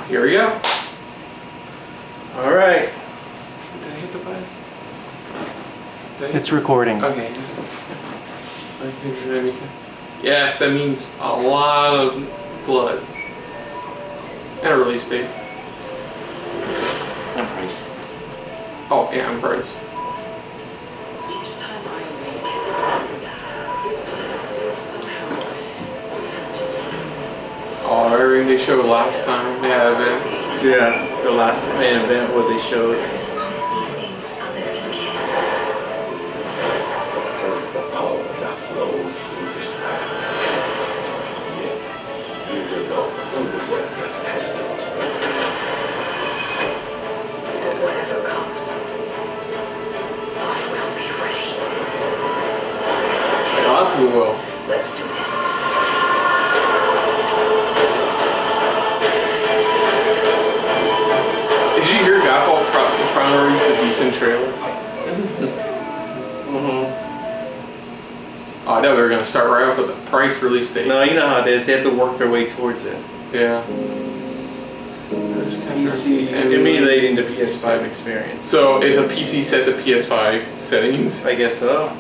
Here we go. Alright. Did I hit the button? It's recording. Okay. Yes, that means a lot of blood. And a release date. And price. Oh, yeah, and price. Each time I make Oh, everything they showed last time, they have it. Yeah, the last main event what they showed. Sense the power that flows through this land. Yet, you do not fully understand it. whatever comes, I will be ready. A lot of people will. Let's do this. Did you hear Godfall finally released a decent trailer? Oh, I thought we were going to start right off with the price release date. No, you know how it is. They have to work their way towards it. Yeah. PC emulating the PS5 experience. So if a PC set the PS5 settings, I guess so.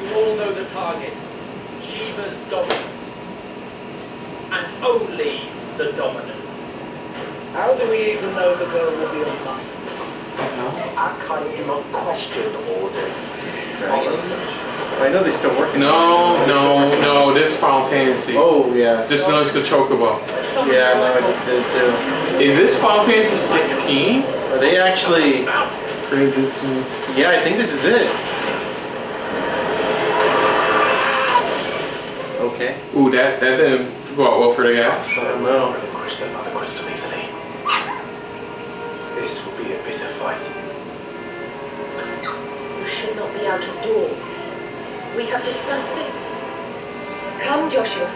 You all know the target. Shiva's dominant. And only the dominant. How do we even know the girl will be online? Our kind do not question orders. I know they're still working. no, this Final Fantasy. Oh, yeah. Just noticed the chocobo. Yeah, no, I just did too. Is this Final Fantasy 16? Are they actually... Yeah, I think this is it. Okay. Ooh, that didn't go out well for the guy. I don't know. This will be a bitter fight. You should not be out of doors. We have discussed this. Come, Joshua.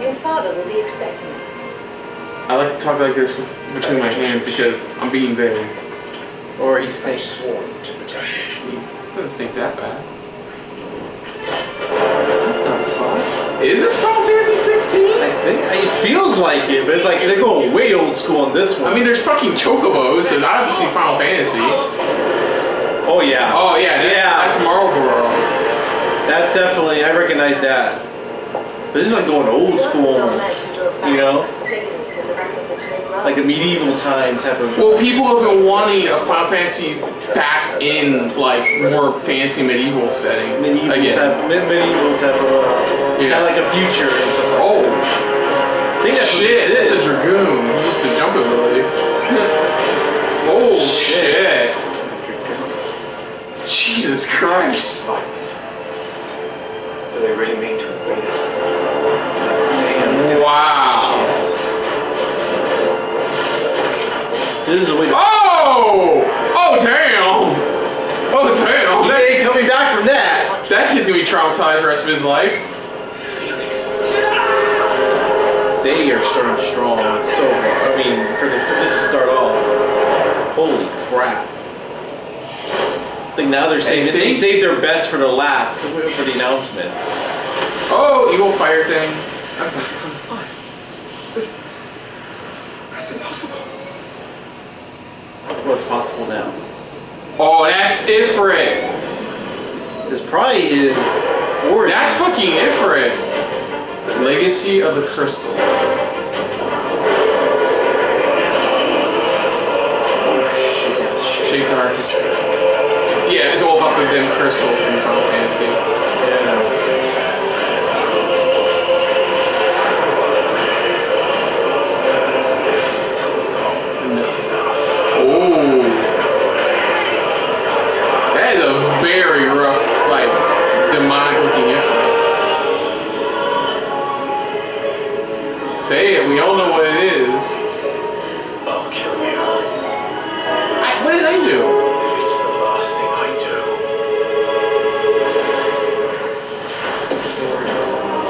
Your father will be expecting us. I like to talk like this between my hands because I'm being vague. Or he I stinks. sworn to protect you. Doesn't stink that bad. What the fuck? Is this Final Fantasy 16? I think it feels like it, but it's like they're going way old school on this one. I mean, there's fucking chocobos, so obviously Final Fantasy. Oh yeah. Oh yeah, that's Marlboro. That's definitely, I recognize that. This is like going old school almost, you know? Like a medieval time type of... Well, people have been wanting a Final Fantasy back in like more fancy medieval setting. Medieval again. medieval type of... Yeah. Not like a future and stuff like Oh. that. I think that's Shit, what that's a this is. dragoon. He used to jump ability. Oh shit. Jesus Christ. Do they really mean to invade us? Wow. This is a way to... Oh! Oh damn! Oh damn! He ain't coming back from that. That kid's gonna be traumatized the rest of his life. They are starting strong. So, I mean, for this to start off, holy crap. I think now they're saving, they saved their best for the last, for the announcement. Oh, evil fire thing. That's a... That's impossible. What's possible now? Oh, that's Ifrit. This probably is origins. That's fucking Ifrit. Legacy of the Crystal. Oh shit. Shape the Artistry. Yeah, it's all about the damn crystals in Final Fantasy. Yeah. Oh. That is a very rough, like, demonic looking Ifrit. Say it, we all know what it is. I'll kill you. What did I do? If it's the last thing I do.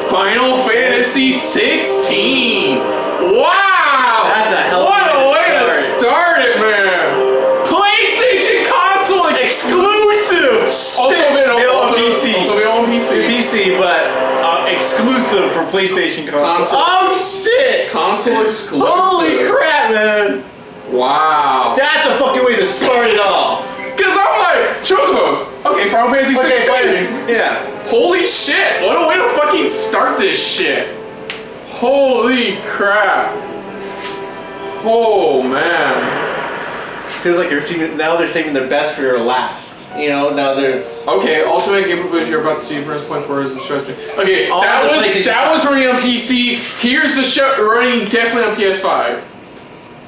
Final Fantasy 16! Wow! That's a hell of What a way to start it, man! PlayStation console. Console. Oh shit! Console exclusive. Holy crap, man! Wow. That's a fucking way to start it off. Cause I'm like, Chocobos. Okay, Final Fantasy 16. Yeah. Holy shit! What a way to fucking start this shit. Holy crap. Oh man. Feels like they're saving their best for their last. You know, now there's. Okay, also make gameplay footage you're about to see first point for is the show. Okay, All that was running on PC. Here's the show running definitely on PS5.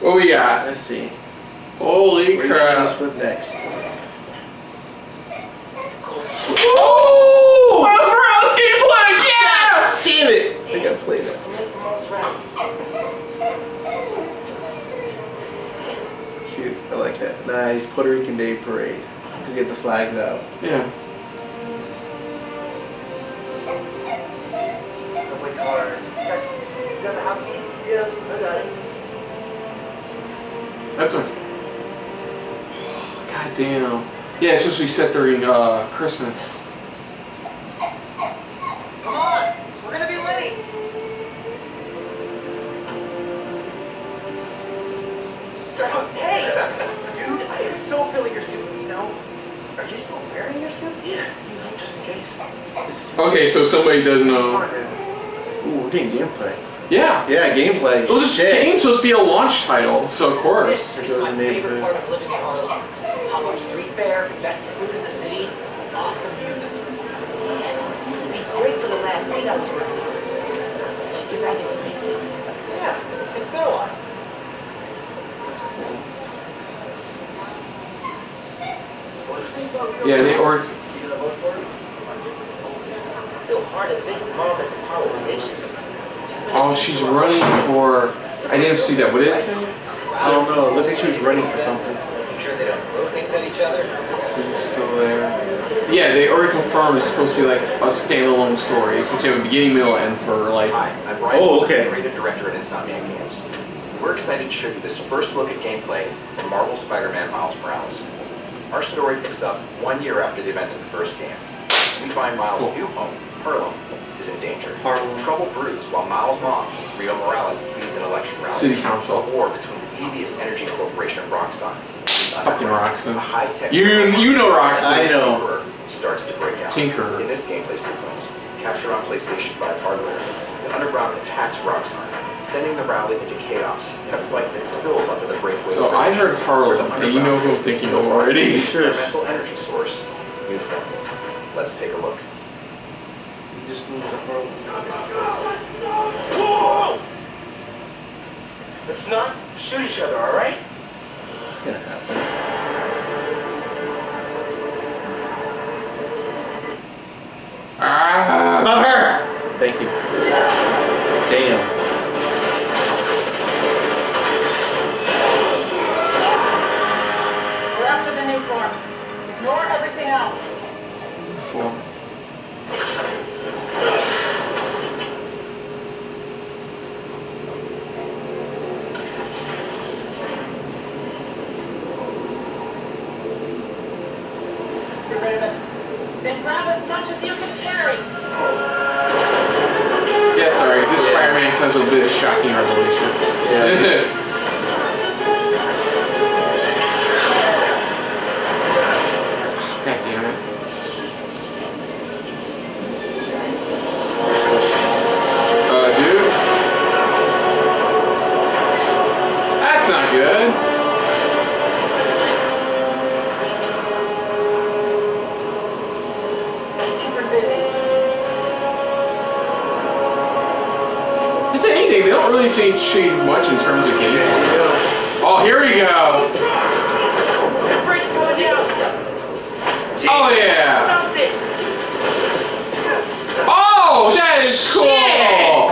What we got? Let's see. Holy What crap. What next? Oh! Miles Morales gameplay! Yeah! Damn it! I think I played that. Cute. I like that. Nice Puerto Rican Day Parade. To get the flags out. Yeah. That's a. God damn. Yeah, it's supposed to be set during Christmas. Come on, we're gonna be late. Hey, dude, I am so filling your suit with snow. Are you still wearing your suit? Yeah, you know, just in case. Okay, so somebody does know. Ooh, we're getting gameplay. Yeah. Yeah, gameplay. Well, this game's supposed to be a launch title, so of course. There goes the neighborhood. Part of living in Harlem. Hogwarts Street Fair, best food in the city, awesome music. This would be great for the last meet I was running. Should get back into Big City. Yeah, it's been a while. Yeah, they or. Still hard to think of mom as a politician. Oh, she's running for. I didn't see that. What is it? I don't know. It looked like she was running for something. I'm sure they don't throw things at each other. Still there. Yeah, they already confirmed it's supposed to be like a standalone story. It's supposed to have a beginning, middle, end for like. Hi, I'm Brian, Oh, okay. creative director at Insomniac Games. We're excited to show you this first look at gameplay from Marvel Spider-Man Miles Morales. Our story picks up 1 year after the events of the first game. We find Miles' new home, Harlem, is in danger. Harlem. Trouble brews while Miles' mom, Rio Morales, leads an election rally. City Council. A war between the devious energy corporation of Roxxon. Fucking Roxxon. A high-tech You know Roxxon. I know. Tinkerer starts to break out. Tinkerer. In this gameplay sequence, captured on PlayStation 5 hardware, the Underground attacks Roxxon, sending the rally into chaos in a fight that spills onto the breakaway. So I heard Harlem, and you know who I'm thinking of already. Sure. Mental energy source, new form. Let's take a look. You just moved to Harlem. Whoa! Let's not shoot each other, all right? It's gonna happen. Ah. About her! Thank you. Damn. We're after the new form. Ignore everything else. Full. Get rid of it. Then grab as much as you can carry. Yeah, sorry. This Spider-Man comes with a bit of shocking revelation. Yeah. God damn it. Dude. That's not good. Keep her busy. If anything, they don't really change much in terms of There you gameplay. go. Oh, here we go. The bridge going down. Oh, yeah. Stop this. Oh, that is cool.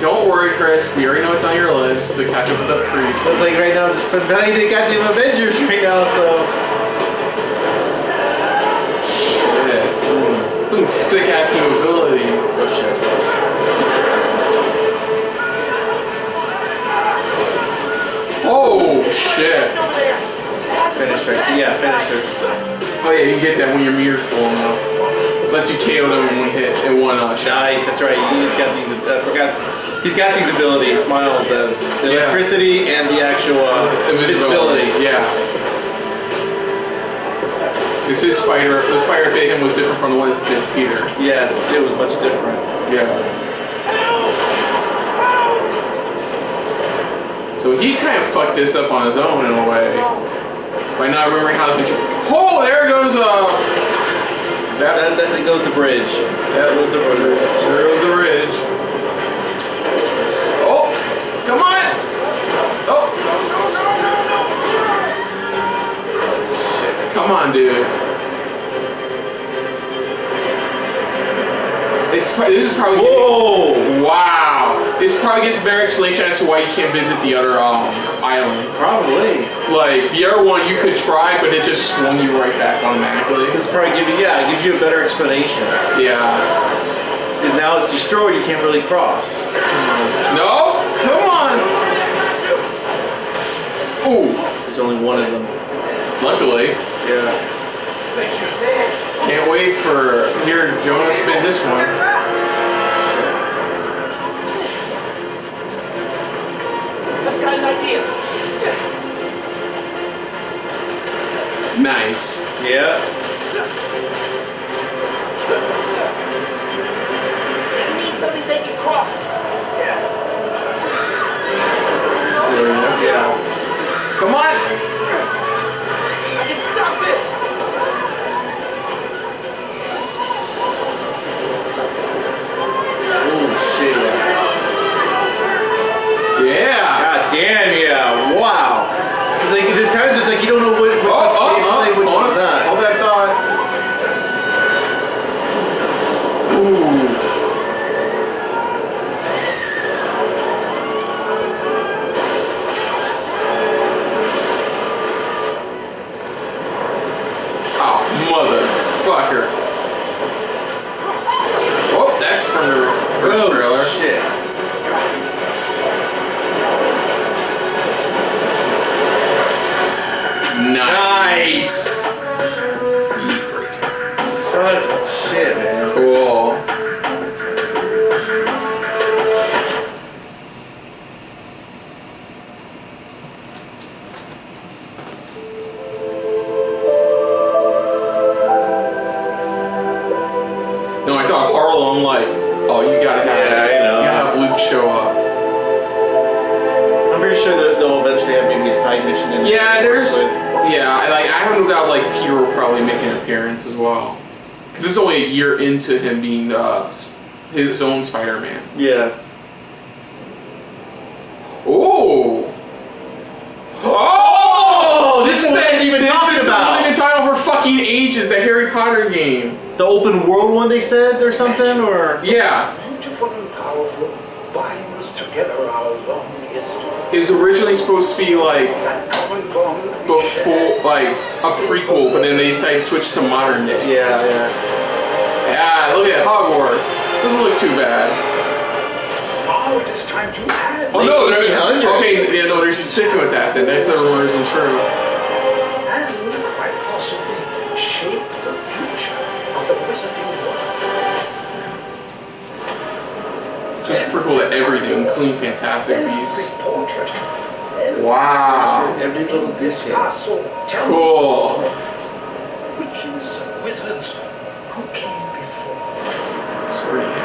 Don't worry, Chris. We already know it's on your list to catch up with the priest. So it's like right now, I'm just playing the goddamn Avengers right now, so. Shit. Some sick ass new abilities. Oh shit. Oh shit. Over there. Finish her. See, yeah, finish her. Oh yeah, you you get that when your mirror's full enough. Lets you KO them in one hit, in one shot. Nice, that's right. He's got these. I forgot. He's got these abilities. Miles does the electricity and the actual invisibility. Yeah. Because the spider that bit him was different from the ones that bit Peter. Yeah, it was much different. Yeah. So he kind of fucked this up on his own in a way by not remembering how to control. Oh, there goes That goes the bridge. That goes the bridge. There goes the bridge. Oh, come on! Oh. Shit. Come on, dude. This is probably. Whoa! Wow. This probably gets a better explanation as to why you can't visit the other island. Probably. Like the other one, you could try, but it just swung you right back automatically. This probably it gives you a better explanation. Yeah. Because now it's destroyed, you can't really cross. No, come on. Ooh. There's only one of them. Luckily. Yeah. Can't wait for here Jonah spin this one. I've got an idea. Nice. Yeah. I need something they can cross. There we go. Yeah. Come on. I can stop this. Oh shit. Yeah. God damn, yeah. Wow. It's like the times it's like you don't know which one's gameplay, which one's not. Hold that thought. Ooh. Oh, motherfucker. Oh, that's from the first trailer. Shit. Nice. Fuck shit, man. Cool. No, I thought Harlem, like, oh, you gotta have, Yeah, I know. you gotta have Luke show up. I'm pretty sure that they'll eventually have maybe a side mission in Yeah, there's, with. yeah, I don't know that, like, Peter will probably make an appearance as well. Because it's only a year into him being his own Spider-Man. Yeah. Oh! Oh! This is what I've even talking about. This is the title for fucking ages, the Harry Potter game. The open world one they said or something, or Yeah. Beautiful and powerful binds together our long history. It was originally supposed to be like That common bond we before, like a prequel, but then they decided to switch to modern day. yeah. Yeah, look at Hogwarts. Doesn't look too bad. Now it is time to add. Oh no, they're 1800s. okay. Yeah, no, they're sticking with that. Then that's the rumors and true. And quite possibly shape the future of the wizarding world. It's just a prequel to everything, including Fantastic Every Beasts. portrait, every Wow. Every little in this detail. castle tells Cool. us witches, wizards who came before. Sweet.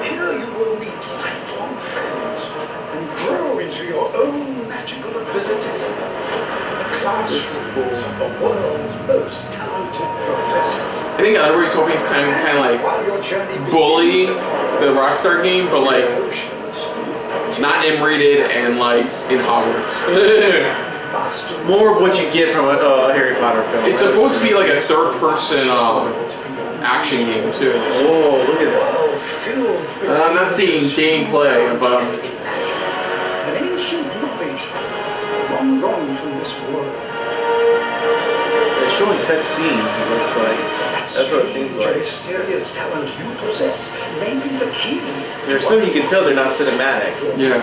Here you will meet lifelong friends and grow into your own magical abilities. The classrooms of the world's most talented professors. I think everybody's hoping it's kind of like While your journey Bully, begins the Rockstar game, but like oceans, not M-rated and like in Hogwarts. master More of what you get from a Harry Potter film. It's supposed to be like a third-person action game too. Oh, look at that. filled with I'm not seeing gameplay, but an ancient knowledge long gone from this world. They're showing cut scenes, it looks like. That's what it seems like. Mysterious talent you possess may be the key. There's some you can tell they're not cinematic. yeah,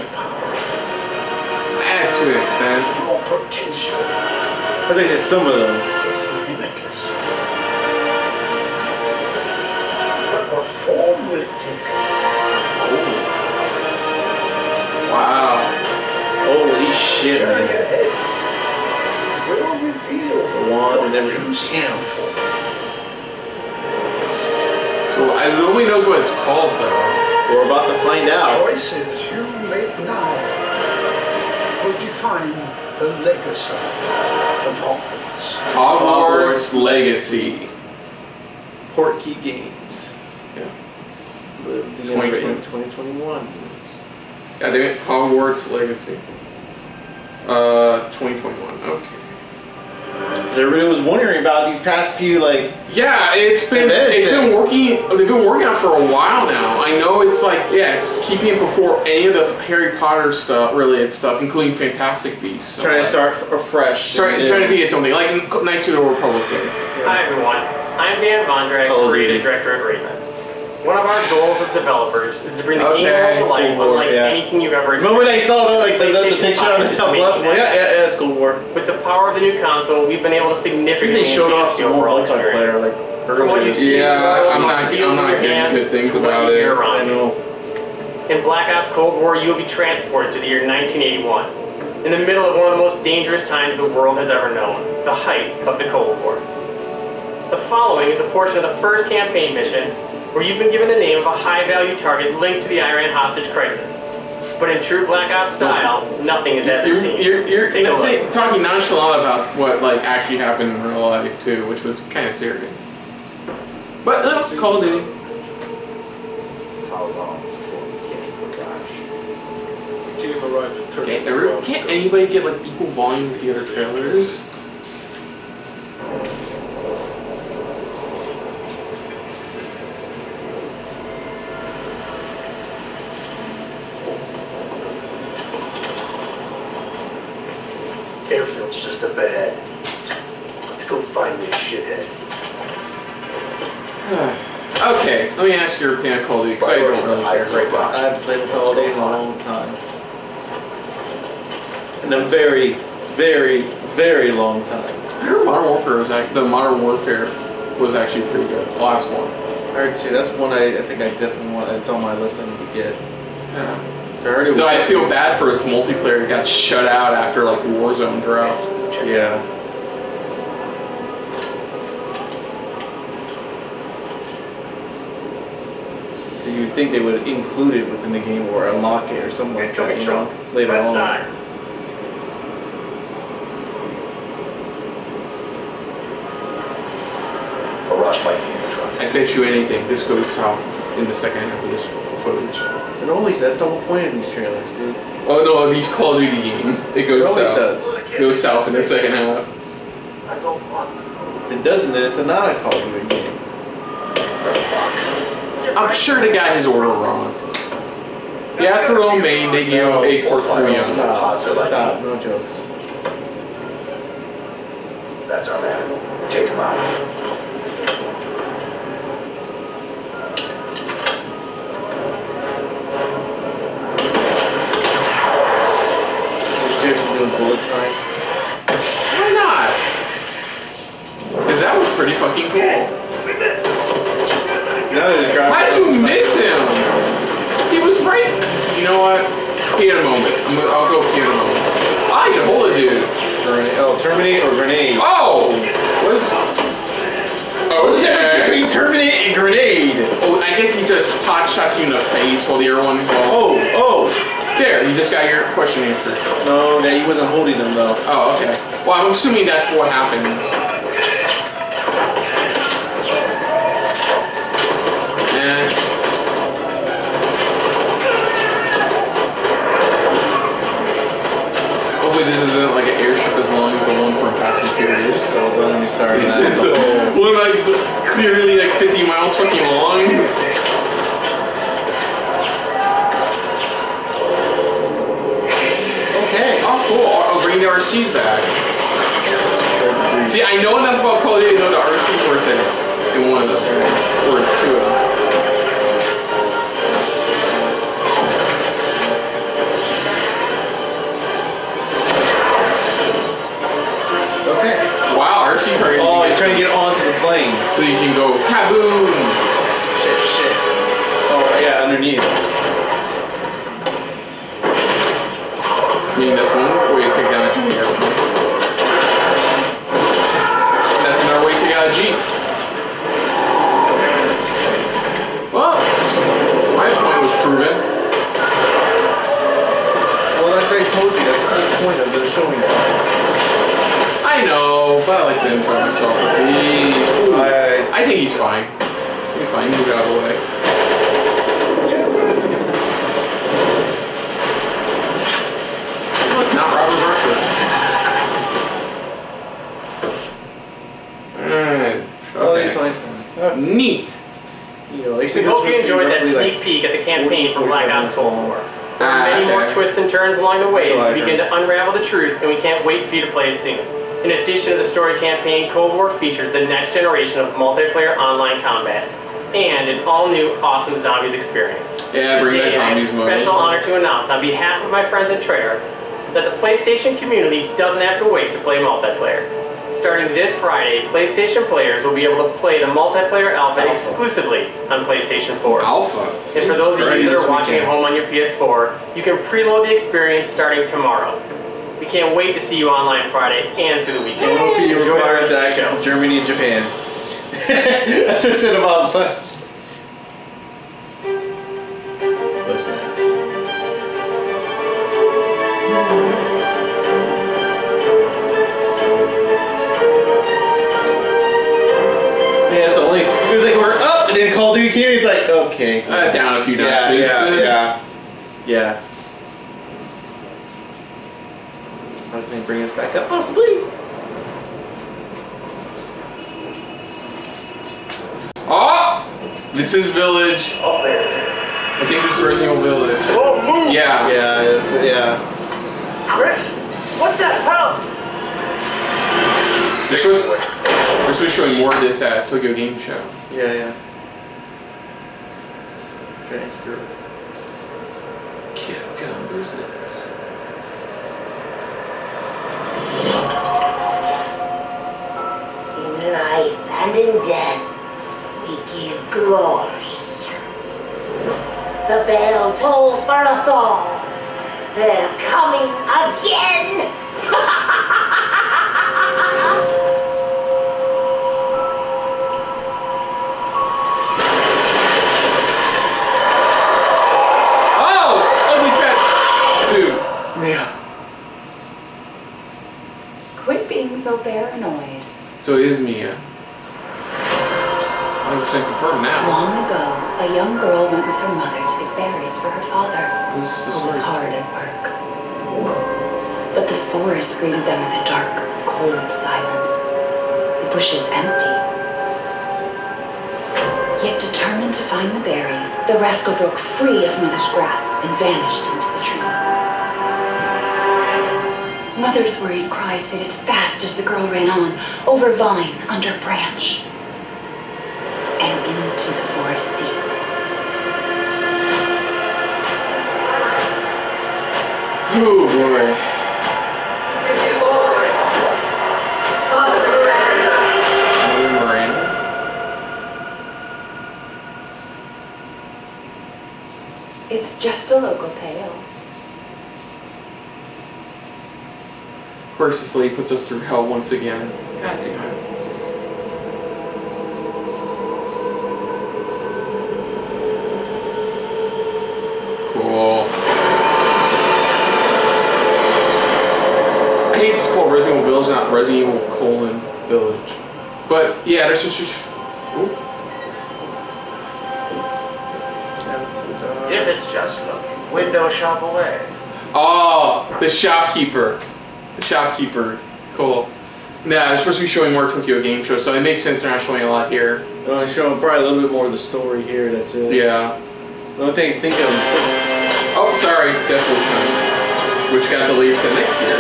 add to an extent. Your potential But there's just some of them. is limitless. shit, man. Will reveal The wand and everything. you Damn. So nobody knows what it's called though. We're about to find out. choices you make now will define the legacy of Hogwarts. Hogwarts Legacy. Portkey Games. Yeah. Lived in 2021. God damn it, Hogwarts Legacy. 2021. Okay. Everybody was wondering about these past few Yeah, they've been working on it for a while now. I know it's it's keeping it before any of the Harry Potter related stuff, including Fantastic Beasts. So trying to start afresh. Trying to be its own thing, like Knights of the Old Republic. Hi everyone, I'm Dan Vondrak, creative director at Remake. One of our goals as developers is to bring the game world to life unlike anything you've ever experienced. Remember when I saw the picture on the top left? Yeah, it's Cold War. With the power of the new console, we've been able to significantly I think they showed off enhance the some more overall multiplayer experience. earlier. Yeah, I'm not hearing good things about it. I know. In Black Ops Cold War, you will be transported to the year 1981, in the middle of one of the most dangerous times the world has ever known, the height of the Cold War. The following is a portion of the first campaign mission where you've been given the name of a high-value target linked to the Iran hostage crisis. But in true Black Ops style, nothing is as it seems. You're talking nonchalant about what actually happened in real life too, which was kind of serious. But no, Call of Duty. How long before Game arrived at Turkey. Can't anybody get equal volume with the other trailers? Airfield's just up ahead. Let's go find this shithead. Okay, let me ask your opinion on Call of Duty, because I don't really care right now. I haven't played Call of Duty in a long time. In a very, very, very long time. I heard Modern Warfare was actually pretty good. The last one. I heard too. That's one I think I definitely want. It's on my list I need to get. Yeah. I heard it was. Though I feel bad for its multiplayer. It got shut out after Warzone dropped. Yeah. So you'd think they would include it within the game or unlock it or something like that, later on. A rush might be in the truck. I bet you anything, this goes south in the second half of this footage. It always, that's the whole point of these trailers, dude. Oh no, these Call of Duty games, it goes It always south. does. It goes south in the second half. I don't want If it doesn't, then it's not a Call of Duty game. I'm sure they got his order wrong. He asked for Lil Main, they gave him a port for him. Stop, no jokes. That's our man. Take him out. Seriously doing bullet time? Why not? Because that was pretty fucking cool. Now they just grab. How'd you miss him? He was right. You know what? He had a moment. I'll go with he had a moment. Ah, you can hold it, dude. Oh, terminate or grenade? Oh! What's What's the difference okay. between terminate and grenade? Oh, I guess he just pot shot you in the face while the other one falls. Oh! There, you just got your question answered. No, he wasn't holding them though. Oh, okay. Well, I'm assuming that's what happens. And hopefully this isn't like an airship as long as the one from Fast and Furious. So don't let me start that. It's one clearly 50 miles fucking long. Okay. Oh, cool. I'll bring the RCs back. See, I know enough about Call of Duty to know the RCs worth it in one of them, or two of them. Okay. Wow, RC car. Oh, you're trying to get onto the plane. So you can go kaboom. Shit. Oh, yeah, underneath. Meaning that's one way to showing something. I know, but I like to enjoy myself with these. Ooh, I think he's fine. He's fine. Move it out of the way. Look, not Robert Redford. Okay. Neat. You know, We hope you enjoyed that sneak peek at the campaign for Black Ops Cold War. There are many more twists and turns along the way as we begin to unravel the truth, and we can't wait for you to play it soon. In addition to the story campaign, Cold War features the next generation of multiplayer online combat and an all-new awesome zombies experience. Yeah, bring back zombies mode. Special honor to announce on behalf of my friends at Treyarch that the PlayStation community doesn't have to wait to play multiplayer. Starting this Friday, PlayStation players will be able to play the multiplayer alpha exclusively on PlayStation 4. Alpha? And for those of you that are watching at home on your PS4, you can preload the experience starting tomorrow. We can't wait to see you online Friday and through the weekend. No fee Enjoy the required rest to of the access show. Germany and Japan. That's a Cinnabon left. What's next? Yeah, it's only. It was like we're up, and then Call of Duty came. It's like okay. Down a few notches. Yeah. I was going to bring us back up, possibly. Oh! This is Village. Up there. I think this is Resident Evil Village. Oh, move! Yeah. Yeah. Chris, what the hell? They're supposed to be showing more of this at Tokyo Game Show. Yeah. Okay, sure. Capcom presents. In life and in death, we give glory. The bell tolls for us all. They're coming again. Oh! Ugly fat dude. Yeah. Quit being so paranoid. So it is Mia. 100% confirmed now. Long ago, a young girl went with her mother to get berries for her father, This is the who was story. hard at work. But the forest greeted them with a dark, cold silence. The bushes empty. Yet determined to find the berries, the rascal broke free of Mother's grasp and vanished into the trees. Mother's worried cries faded fast as the girl ran on, over vine, under branch, and into the forest deep. Oh boy. Miranda. It's just a local tale. Of course, this lady puts us through hell once again. God damn it. Cool. I hate to call Resident Evil Village, not Resident Evil : Village. But yeah, there's just. Ooh. If it's just looking, window shop away. Oh, the shopkeeper. The shopkeeper. Cool. Nah, they're supposed to be showing more Tokyo Game Show, so it makes sense they're not showing a lot here. I'm only showing probably a little bit more of the story here. That's it. Yeah. The only thing I think of. Oh, sorry. Definitely time. Which got delayed to next year.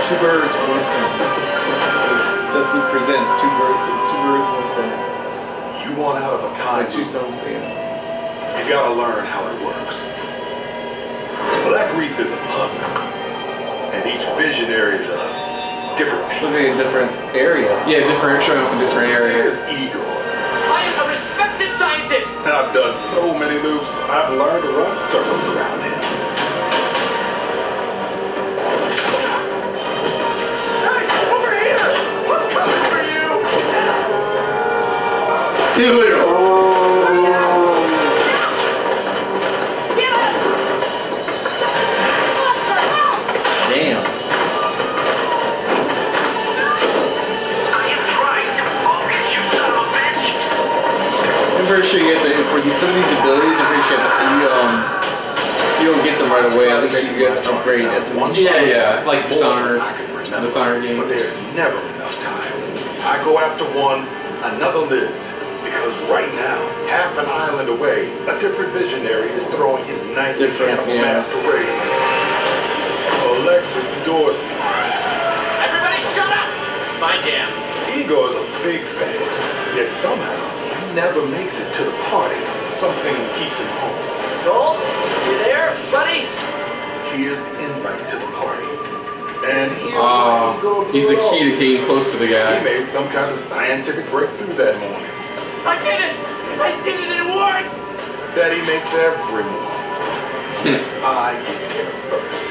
Two birds, one stone. That's who presents two birds, one stone. You want out of a time Like two stones, man. you gotta learn how it works. Black Reef is a puzzle, and each visionary is a different piece. Looking at a different area. Yeah, different, showing off a different area. Here's Igor. I am a respected scientist. I've done so many loops, I've learned to run circles around him. Hey, over here. I'm coming for you. Dude, oh. pretty sure you have to, for some of these abilities, I'm pretty sure you don't get them right away. At least you get to upgrade at the one. Yeah, like the Dishonored game. But there's never enough time. I go after one, another lives. Because right now, half an island away, a different visionary is throwing his nightly cannibal masquerade. Alexis Dorsey. Everybody shut up! My jam. Igor's a big fan, yet somehow he never makes it to the party. Something keeps him home. Joel, you there, buddy? Here's the invite to the party. And here's why Igor he's the key to getting close to the guy. He made some kind of scientific breakthrough that morning. I did it! I did it, it works! That he makes every morning. I get there first.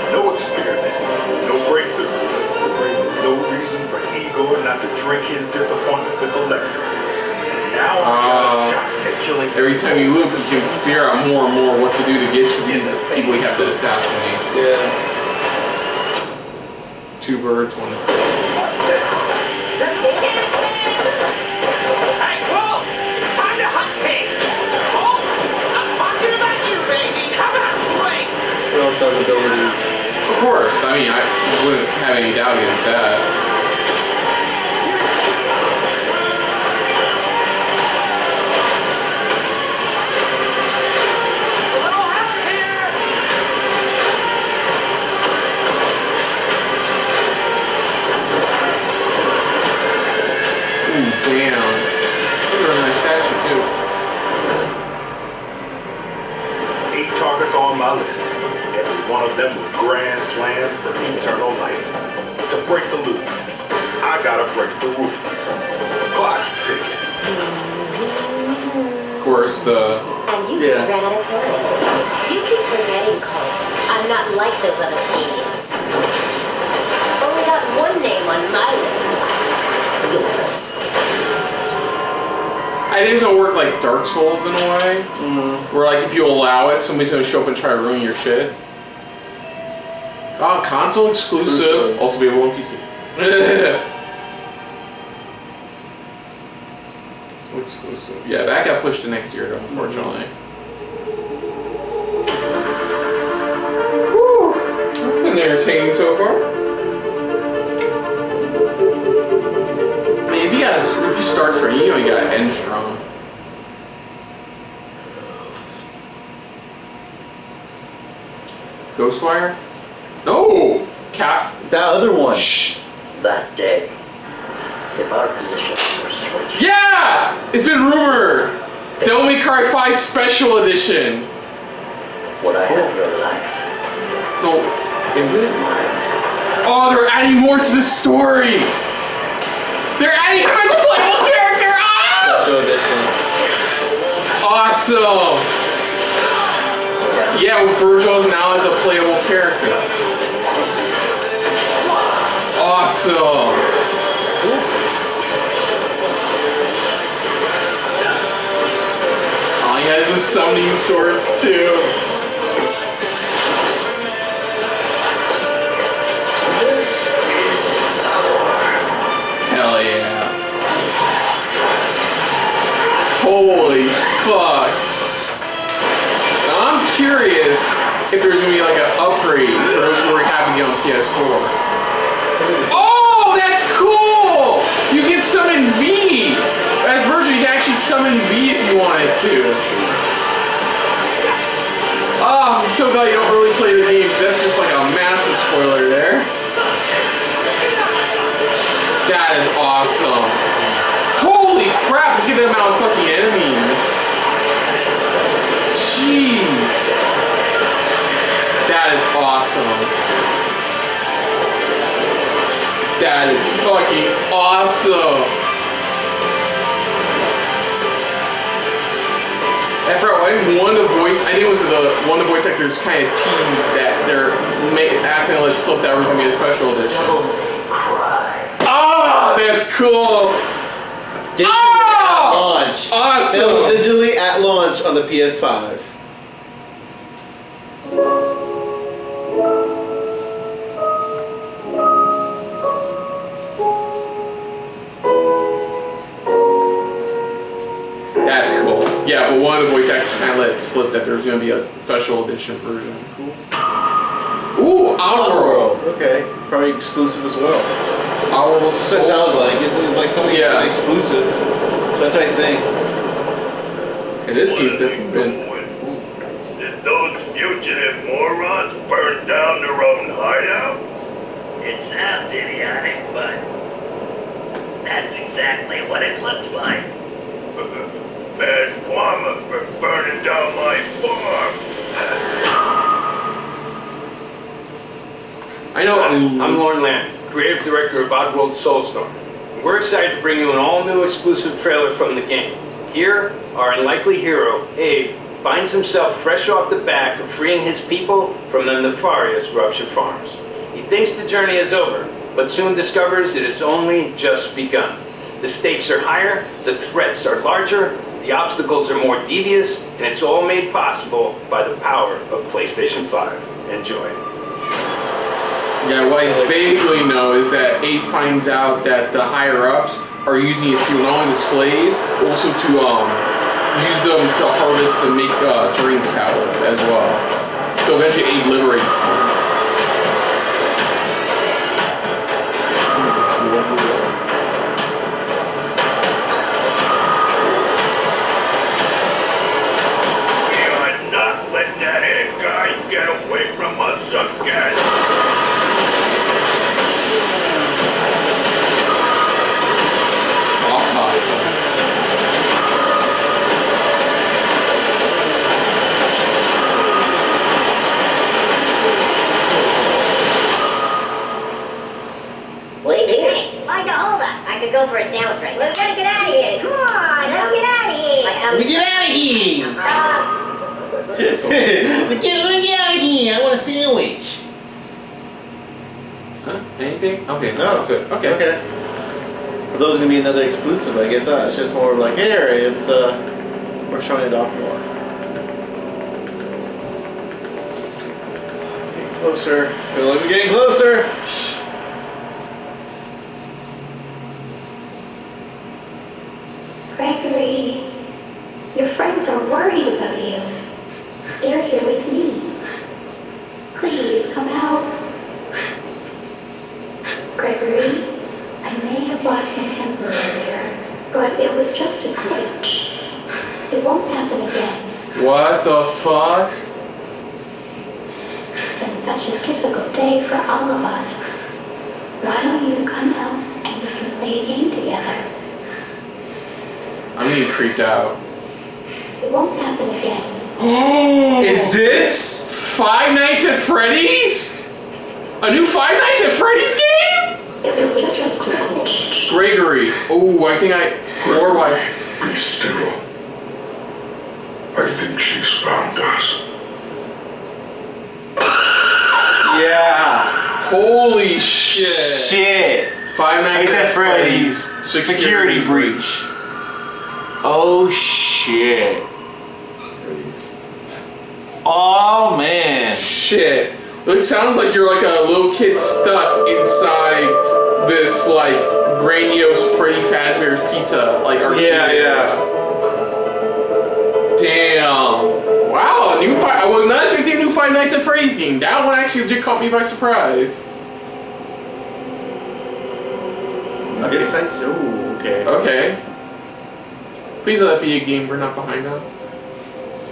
No experiment, no breakthrough, no reason for Igor not to drink his disappointment with Alexis. Now I'm at killing. Every time you loop, you can figure out more and more what to do to get to these people you have to assassinate. Yeah. Two birds, one stone. Hey, Paul! It's time to hunt me! Paul, I'm talking about you, baby! Come on, play! Who else has abilities? Of course, I mean, I wouldn't have any doubt against that. Damn. Look at my statue too. 8 targets on my list. Every one of them with grand plans for eternal life. To break the loop, I gotta break the rules. Clock's ticking. Of course, the... And you just ran out of time. You keep forgetting, Colt. I'm not like those other idiots. Only got one name on my list. Yours. I think it's gonna work like Dark Souls in a way. Where like if you allow it, somebody's gonna show up and try to ruin your shit. Oh, console exclusive. Also available on PC. So exclusive. Yeah, that got pushed to next year though, unfortunately. Whew. That's been entertaining so far. If you start strong, you know you gotta end strong. Ghostwire? No! Cap. That other one. Shh. That day, if our positions were switched. Yeah! It's been rumored! Devil May Cry 5 Special Edition. Would I have your life? No, is it? Mine. Oh, they're adding more to the story! They're adding him as a playable character! Ah! Special edition. Awesome! Yeah, Virgil is now as a playable character. Awesome! Oh, he has his summoning swords too. Hell yeah. Holy fuck. Now I'm curious if there's gonna be like an upgrade for those who are having it on PS4. Oh, that's cool! You can summon V! As Virgil, you can actually summon V if you wanted to. Oh, I'm so glad you don't really play the games. That's just like a massive spoiler there. That is awesome. Holy crap, look at the amount of fucking enemies. Jeez. That is awesome. That is fucking awesome. I forgot, I think one of the voice actors kind of teased that they're acting like slip that we're going to be a special edition. Ah, that's cool. Digitally at launch. Awesome. Digitally at launch on the PS5. Yeah, but one of the voice actors kind of let it slip that there's going to be a special edition version. Cool. Ooh, Oddworld. Okay, probably exclusive as well. Oddworld. That's what it sounds like. It's like some of these exclusives. So that's what I think. And this game's different. Did those fugitive morons burn down their own hideout? It sounds idiotic, but that's exactly what it looks like. Bad karma for burning down my farm. I know. I'm Lorne Lamb, creative director of Oddworld Soulstorm. We're excited to bring you an all-new exclusive trailer from the game. Here, our unlikely hero, Abe, finds himself fresh off the back of freeing his people from the nefarious Rupture Farms. He thinks the journey is over, but soon discovers it has only just begun. The stakes are higher, the threats are larger, the obstacles are more devious, and it's all made possible by the power of PlayStation 5. Enjoy. Yeah, what I vaguely know is that Abe finds out that the higher-ups are using his people not only as slaves, but also to use them to harvest and make drinks out of as well. So eventually Abe liberates them. You're not letting that head guy get away from us again. What are you doing? Why the hold up? I could go for a sandwich right now. We gotta get out of here. Come on, let's get out of here. Let me get out of here! Let me get out of here! I want a sandwich. Huh? Anything? Okay, No. that's it. Okay. Okay. Are those gonna be another exclusive? I guess not. It's just more like, here, it's we're showing it off more. Getting closer. Feel like we're getting closer. Gregory, your friends are worried about you. They're here with me. Please come out. Gregory, I may have lost my temper earlier, but it was just a glitch. It won't happen again. What the fuck? It's been such a difficult day for all of us. Why don't you come out and we can play a game together? I'm getting creeped out. It won't happen again. Is this Five Nights at Freddy's? A new Five Nights at Freddy's game? It was just a glitch. Gregory. Oh, I think your wife. Be still. I think she's found us. Yeah. Holy shit. Shit. Five Nights at Freddy's. Security breach. Oh shit. Oh man. Shit. It sounds like you're like a little kid stuck inside this like grandiose Freddy Fazbear's Pizza like arcade. Yeah. Damn. Wow, a new I was not expecting a new Five Nights at Freddy's game. That one actually just caught me by surprise. Okay. Ooh, okay. Okay. Please let that be a game we're not behind on.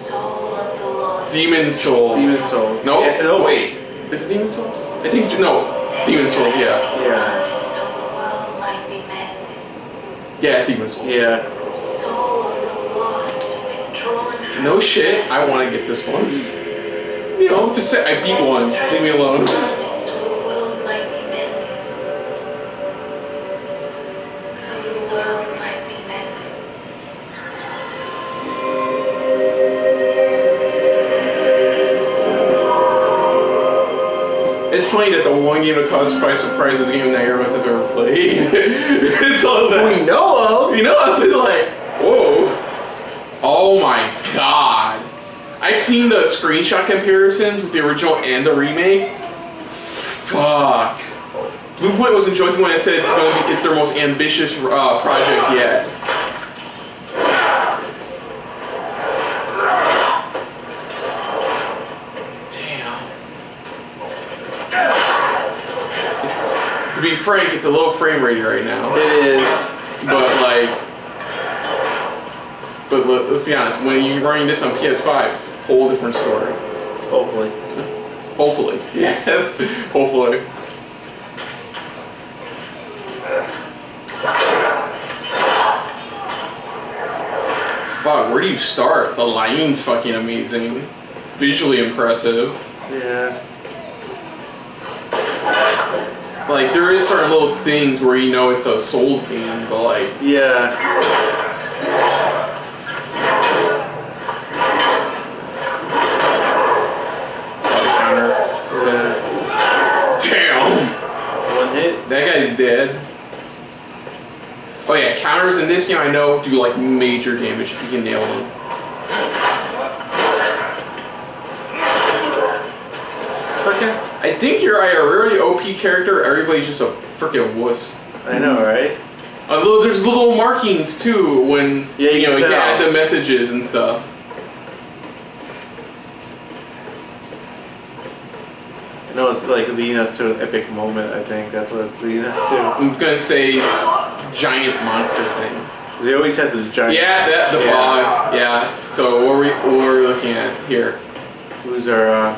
Soul of the lost. Demon Souls. Demon Souls. No? Yeah, no. Wait. Is it Demon Souls? I think, no. Demon Souls, yeah. Yeah. So the world might be mended. Yeah, Demon Souls. Yeah. Soul of the lost, withdrawn from No shit, I want to get this one. You know, just say I beat one. Leave me alone. so the world might be mended. So the world might be mended. It's funny that the one game that caught us by surprise is a game that none of us have ever played. It's all that We know of. You know, I've been like, whoa. Oh my god. I've seen the screenshot comparisons with the original and the remake. Fuck. Bluepoint wasn't joking when it said it's their most ambitious project yet. frank, it's a low frame rate right now. It is. But let's be honest, when you're running this on PS5, whole different story. Hopefully. Hopefully. Yes. Hopefully. Fuck, where do you start? The lighting's fucking amazing. Visually impressive. Yeah. Like, there is certain little things where you know it's a Souls game, but like... Yeah. Counter. Damn! One hit. That guy's dead. Oh yeah, counters in this game I know do like major damage if you can nail them. Okay. I think you're a really OP character, everybody's just a freaking wuss. I know, right? Although there's little markings too when you know you can add the messages and stuff. No, it's like leading us to an epic moment, I think. That's what it's leading us to. I'm gonna say giant monster thing. They always had those giant... Yeah, the fog. Yeah. So what we're looking at here. Who's our...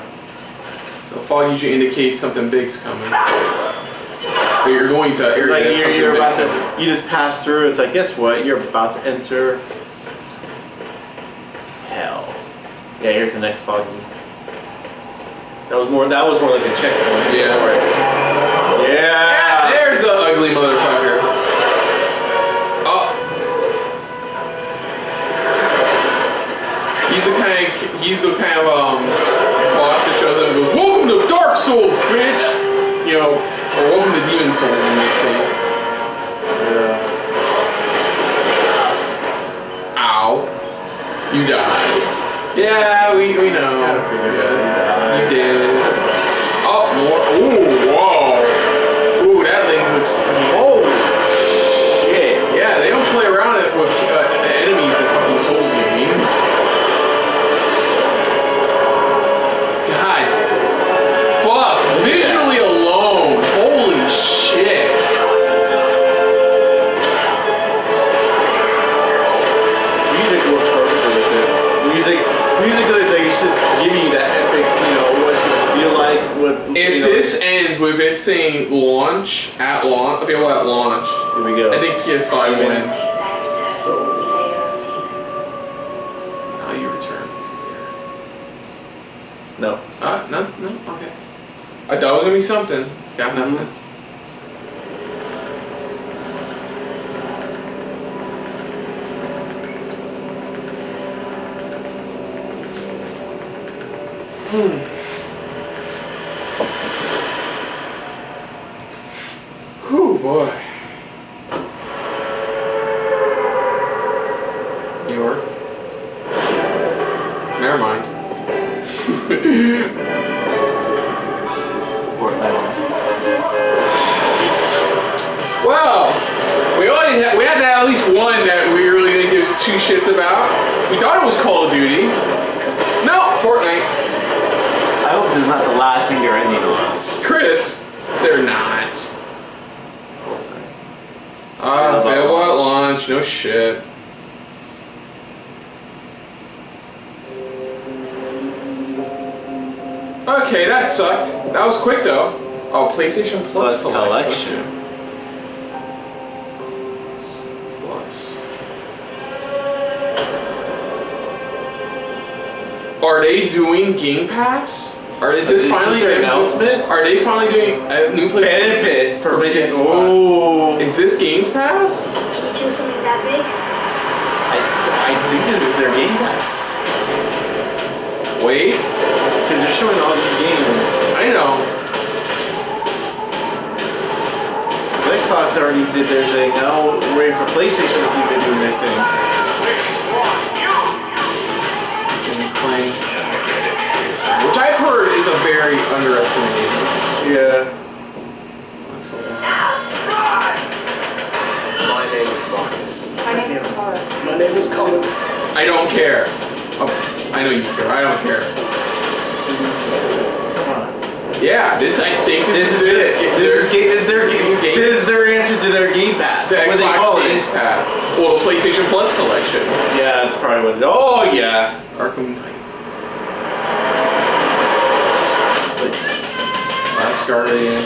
So fog usually indicates something big's coming. But you're going to area like that's you're about big. to... You just pass through, it's like, guess what? You're about to enter... hell. Yeah, here's the next foggy. That was more like a checkpoint. Yeah. Yeah. There's the ugly motherfucker. Oh. He's the kind of boss that shows up and goes, "Welcome to Dark Souls, bitch!" You know, or welcome to Demon Souls in this case. Yeah. Ow. You died. Yeah, we know. You did. Oh, more. Ooh, whoa. Ooh, that thing looks funny. Oh, shit. Yeah, they don't play around with enemies in fucking Souls games. God. Fuck. Visually alone. Holy shit. Music works perfectly with it. Musically, it's just giving you that epic, you know, what it's gonna feel like. If this ends with it saying launch, available at launch, here we go. I think PS5 wins. So, How you return? no. No, okay. I thought it was gonna be something. Got nothing. Whew, boy. New York. Never mind. Fortnite. Well, we had to have at least one that we really didn't give two shits about. We thought it was Call of Duty. No, Fortnite. I hope this is not the last thing you're ending on. Chris, they're not. Available at launch, no shit. Okay, that sucked. That was quick though. Oh, PlayStation Plus collection. Plus. Are they doing Game Pass? Or is this finally their announcement? Are they finally doing a new PlayStation? Benefit for PlayStation. Oh, is this Game Pass? Do something that big? I think this is their Game Pass. Wait, because they're showing all these games. I know. Xbox already did their thing. Now we're waiting for PlayStation to see if they're doing their thing. Jimmy Clank. Which I've heard is a very underestimated. Yeah. My name is Marcus. My name's Laura. My name is Colin. I don't care. Oh, I know you care. I don't care. Come on. Yeah, this I think This is it. This is their answer to their Game Pass. The What do they call Xbox it? Games Pass. Well, the PlayStation Plus collection. Yeah, that's probably what it is. Oh, yeah. Arkham Knight. Last Guardian.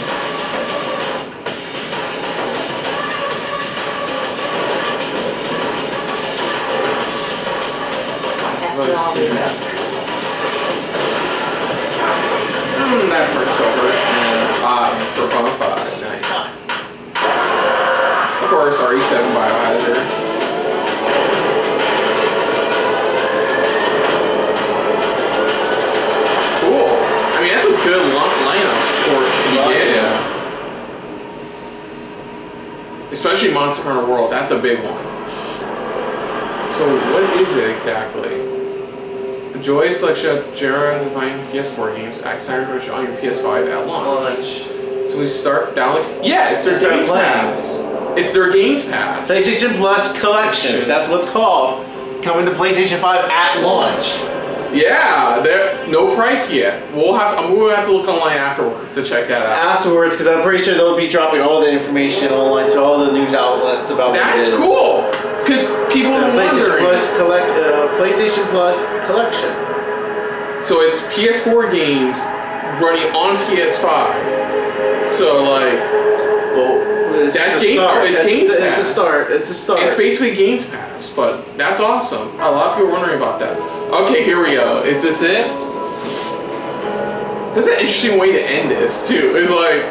After all, we must. That part's so hurts. Persona 5, nice. Of course, RE7 Biohazard. Cool. I mean, that's a good lineup for it to begin. Especially Monster Hunter World, that's a big one. So what is it exactly? Enjoy a selection of genre-defined PS4 games, Accident version on your PS5 at launch. So we start down. Yeah, it's their Games Pass. It's their Games Pass. PlayStation Plus Collection. That's what's called. Coming to PlayStation 5 at launch. Yeah, no price yet. We'll have to look online afterwards to check that out. Afterwards, because I'm pretty sure they'll be dropping all the information online to all the news outlets about what it is. That's cool. Because people are wondering. PlayStation Plus Collection. So it's PS4 games running on PS5. So like, that's Games Pass. It's a start. It's basically Games Pass, but that's awesome. A lot of people are wondering about that. Okay, here we go. Is this it? That's an interesting way to end this too. It's like,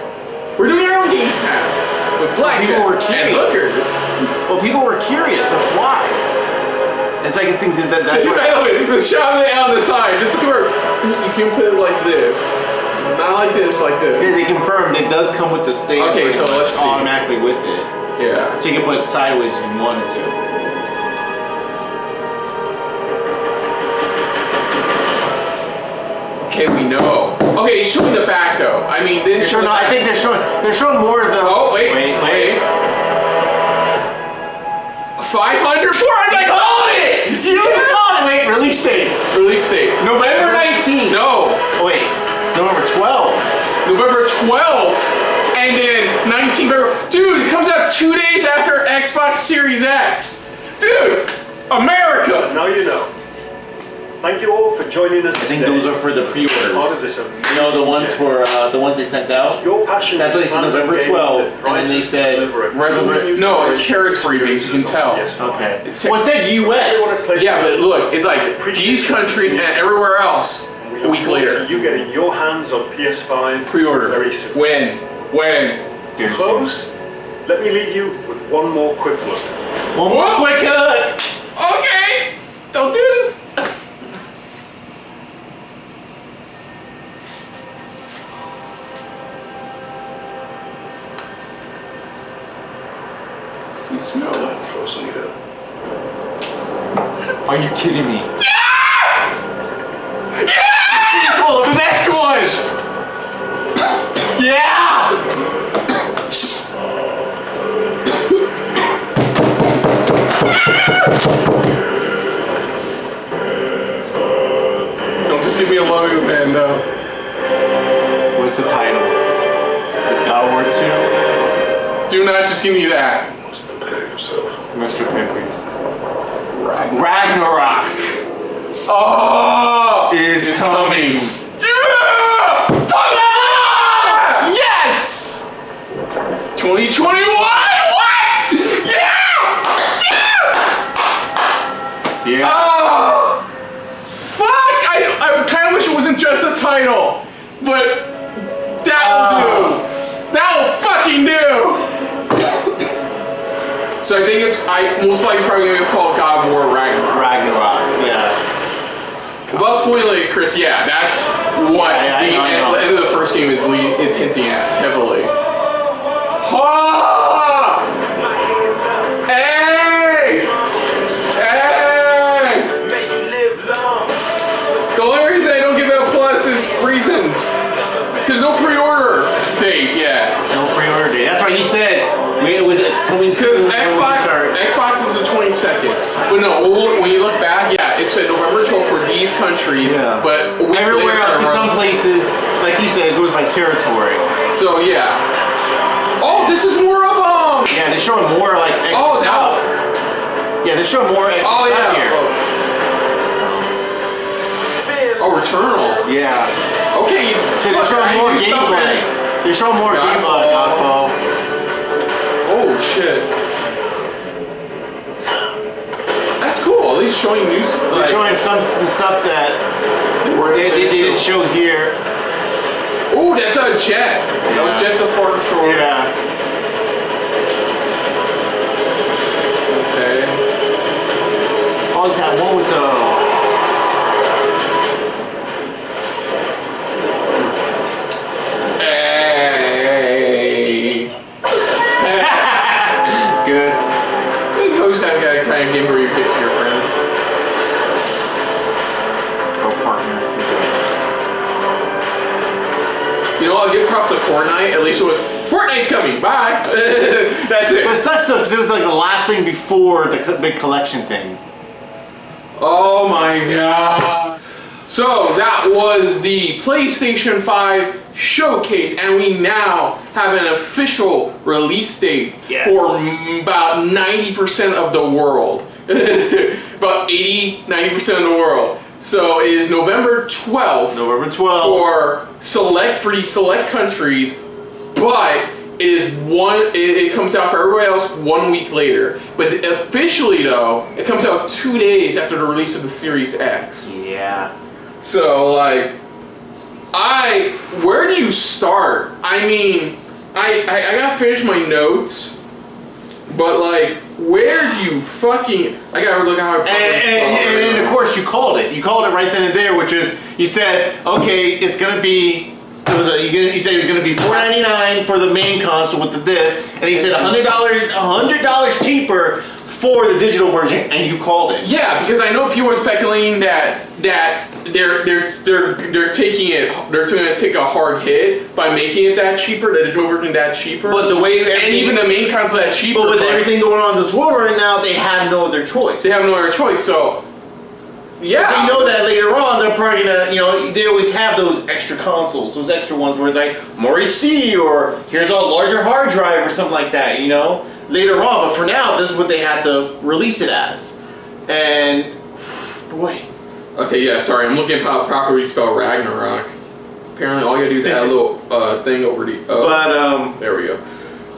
we're doing our own Games Pass with blackjack and hookers. Well, people were curious. That's why. It's like I think that's so, by the way, the shot of it on the side, just you can put it like this. Not like this, like this. Yeah, they confirmed it does come with the stand. Okay, so let's see. Automatically with it. Yeah. So you can put it sideways if you wanted to. Okay, we know. Okay, he's showing the back though. I mean, I think they're showing more of the. Oh wait. 500, 400. I called it. You called it. Wait, release date. November 19th. No. Wait, November 12th. November 12th, and then 19th. Dude, it comes out 2 days after Xbox Series X. Dude, America. Now you know. Thank you all for joining us. I think those are for the pre-orders. Part of this you know, the ones for the ones they sent out. Your passion. That's what they said, November 12th, and then they said No, it's territory based. You can tell. Okay. It's well, it said U.S. Yeah, but look, it's like these countries and everywhere else. A week later. You getting your hands on PS5 pre-order very soon. When? To close, let me leave you with one more quick look. One more quick look. Okay. Don't do this. See snow. Closing it up. Are you kidding me? Yeah! Oh, the next one! Yeah! Don't just give me a logo, man, though. What's the title? Is God of War 2? Do not just give me that. You must prepare yourself. You must prepare for yourself. Ragnarok! Oh! Is coming. Yes! 2021! What? Yeah! Yeah! Oh! Fuck! I kind of wish it wasn't just a title, but that'll do. That'll fucking do. So I think I most likely probably gonna call God of War Ragnarok. Ragnarok, yeah. Without spoiling it, Chris, yeah, that's what the end of the first game is hinting at heavily. Ha! Hey! Hey! The only reason I don't give out plus is reasons. There's no pre-order date yet. No pre-order date. That's why he said it's coming soon. Because Xbox is the 22nd. But no, when you look back, yeah, it said November 12th for these countries. Yeah. But everywhere else, in some places, like you said, it goes by territory. So yeah. Oh, this is more of Yeah, they're showing more like extra Oh, stuff. Yeah, they're showing more extra stuff here. Oh, Returnal. Yeah. Okay. So they're showing more gameplay. They're showing more gameplay. Godfall. Oh shit. That's cool. At least showing new stuff. They're showing some of the stuff that they didn't show here. Oh, that's a jet. That was Jet the Far Shore. Yeah. Okay. Oh, is that one with the... Hey. Good. You always have that kind of game where you get to your friends. Oh, partner. Good job. You know, I'll give props to Fortnite. At least it was, Fortnite's coming. Bye. That's it. But it sucks though, because it was like the last thing before the big collection thing. Oh my god. So that was the PlayStation 5 showcase, and we now have an official release date for about 90% of the world. About 90% of the world. So it is November 12th. November 12th. For these select countries, but it comes out for everybody else 1 week later. But officially though, it comes out 2 days after the release of the Series X. Yeah. So like, where do you start? I mean, I gotta finish my notes, but like, where do you fucking? I gotta look how I. And of course you called it. You called it right then and there, which is you said, okay, it's gonna be. You said it was gonna be $4.99 for the main console with the disc, and he said $100 cheaper for the digital version, and you called it. Yeah, because I know people are speculating that they're taking it. They're going to take a hard hit by making it that cheaper. The digital version that cheaper. But the way and even the main console that cheaper. But with everything going on in this world right now, they have no other choice. They have no other choice. So yeah, they know that later on they're probably gonna, they always have those extra consoles, those extra ones where it's like more HD or here's a larger hard drive or something like that, later on. But for now, this is what they had to release it as. And boy. Okay, yeah, sorry, I'm looking at how properly spell Ragnarok. Apparently all you gotta do is add a little thing over the there we go.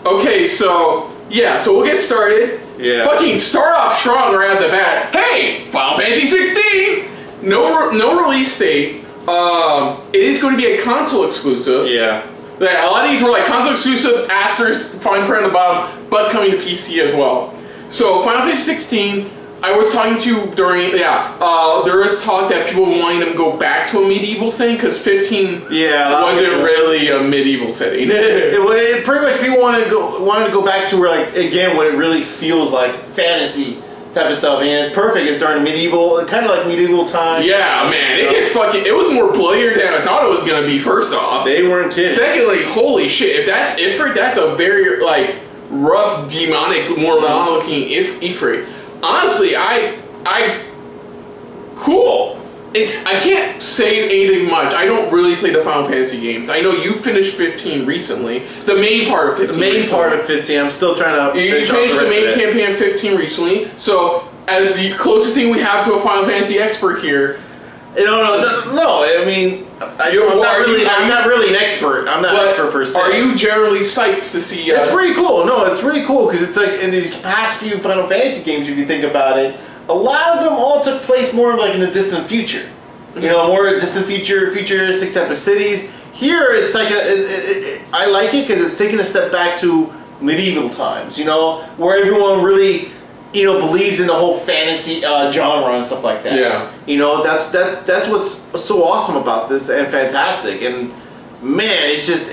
Okay, so yeah, so we'll get started. Yeah. Fucking start off strong right at the bat. Hey, Final Fantasy 16! No release date. It is going to be a console exclusive. Yeah. A lot of these were like console exclusive, asterisk, fine print on the bottom, but coming to PC as well. So Final Fantasy 16, I was talking to during, there was talk that people wanting them to go back to a medieval setting because 15 wasn't really a medieval setting. it pretty much people wanted to go back to where, like, again, what it really feels like, fantasy type of stuff, and it's perfect. It's during medieval, kind of like medieval time. Yeah, man, it gets fucking. It was more bloodier than I thought it was gonna be. First off, they weren't kidding. Secondly, holy shit, if that's Ifrit, that's a very like rough, demonic, more looking Ifrit. Honestly, cool. I can't say anything much. I don't really play the Final Fantasy games. I know you finished 15 recently. The main part of 15. The main part of 15. I'm still trying to. You finished the main campaign of 15 recently. So, as the closest thing we have to a Final Fantasy expert here. No. I mean, I'm not really an expert. I'm not an expert per se. Are you generally psyched to see? It's pretty cool. No, it's really cool because it's like in these past few Final Fantasy games, if you think about it, a lot of them all took place more like in the distant future. More distant future, futuristic type of cities. Here, it's like I like it because it's taking a step back to medieval times. Where everyone really, believes in the whole fantasy genre and stuff like that. Yeah. That's what's so awesome about this and fantastic. And man, it's just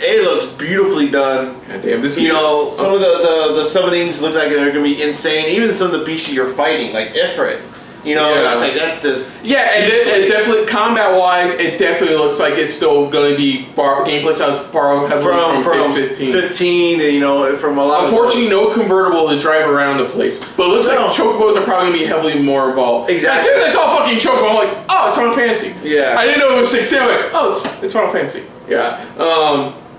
it looks beautifully done. God damn, this some of the summonings look like they're gonna be insane. Even some of the beasts you're fighting, like Ifrit. You know, Yeah. I think that's just... Yeah, and it definitely, combat-wise, it definitely looks like it's still going to be gameplay styles borrowed heavily from 15. 15, you know, from a lot Unfortunately, of those. no convertible to drive around the place. But it looks like chocobos are probably going to be heavily more involved. Exactly. As soon as I saw fucking chocobo, I'm like, oh, it's Final Fantasy. Yeah. I didn't know it was 16. I'm like, oh, it's Final Fantasy. Yeah.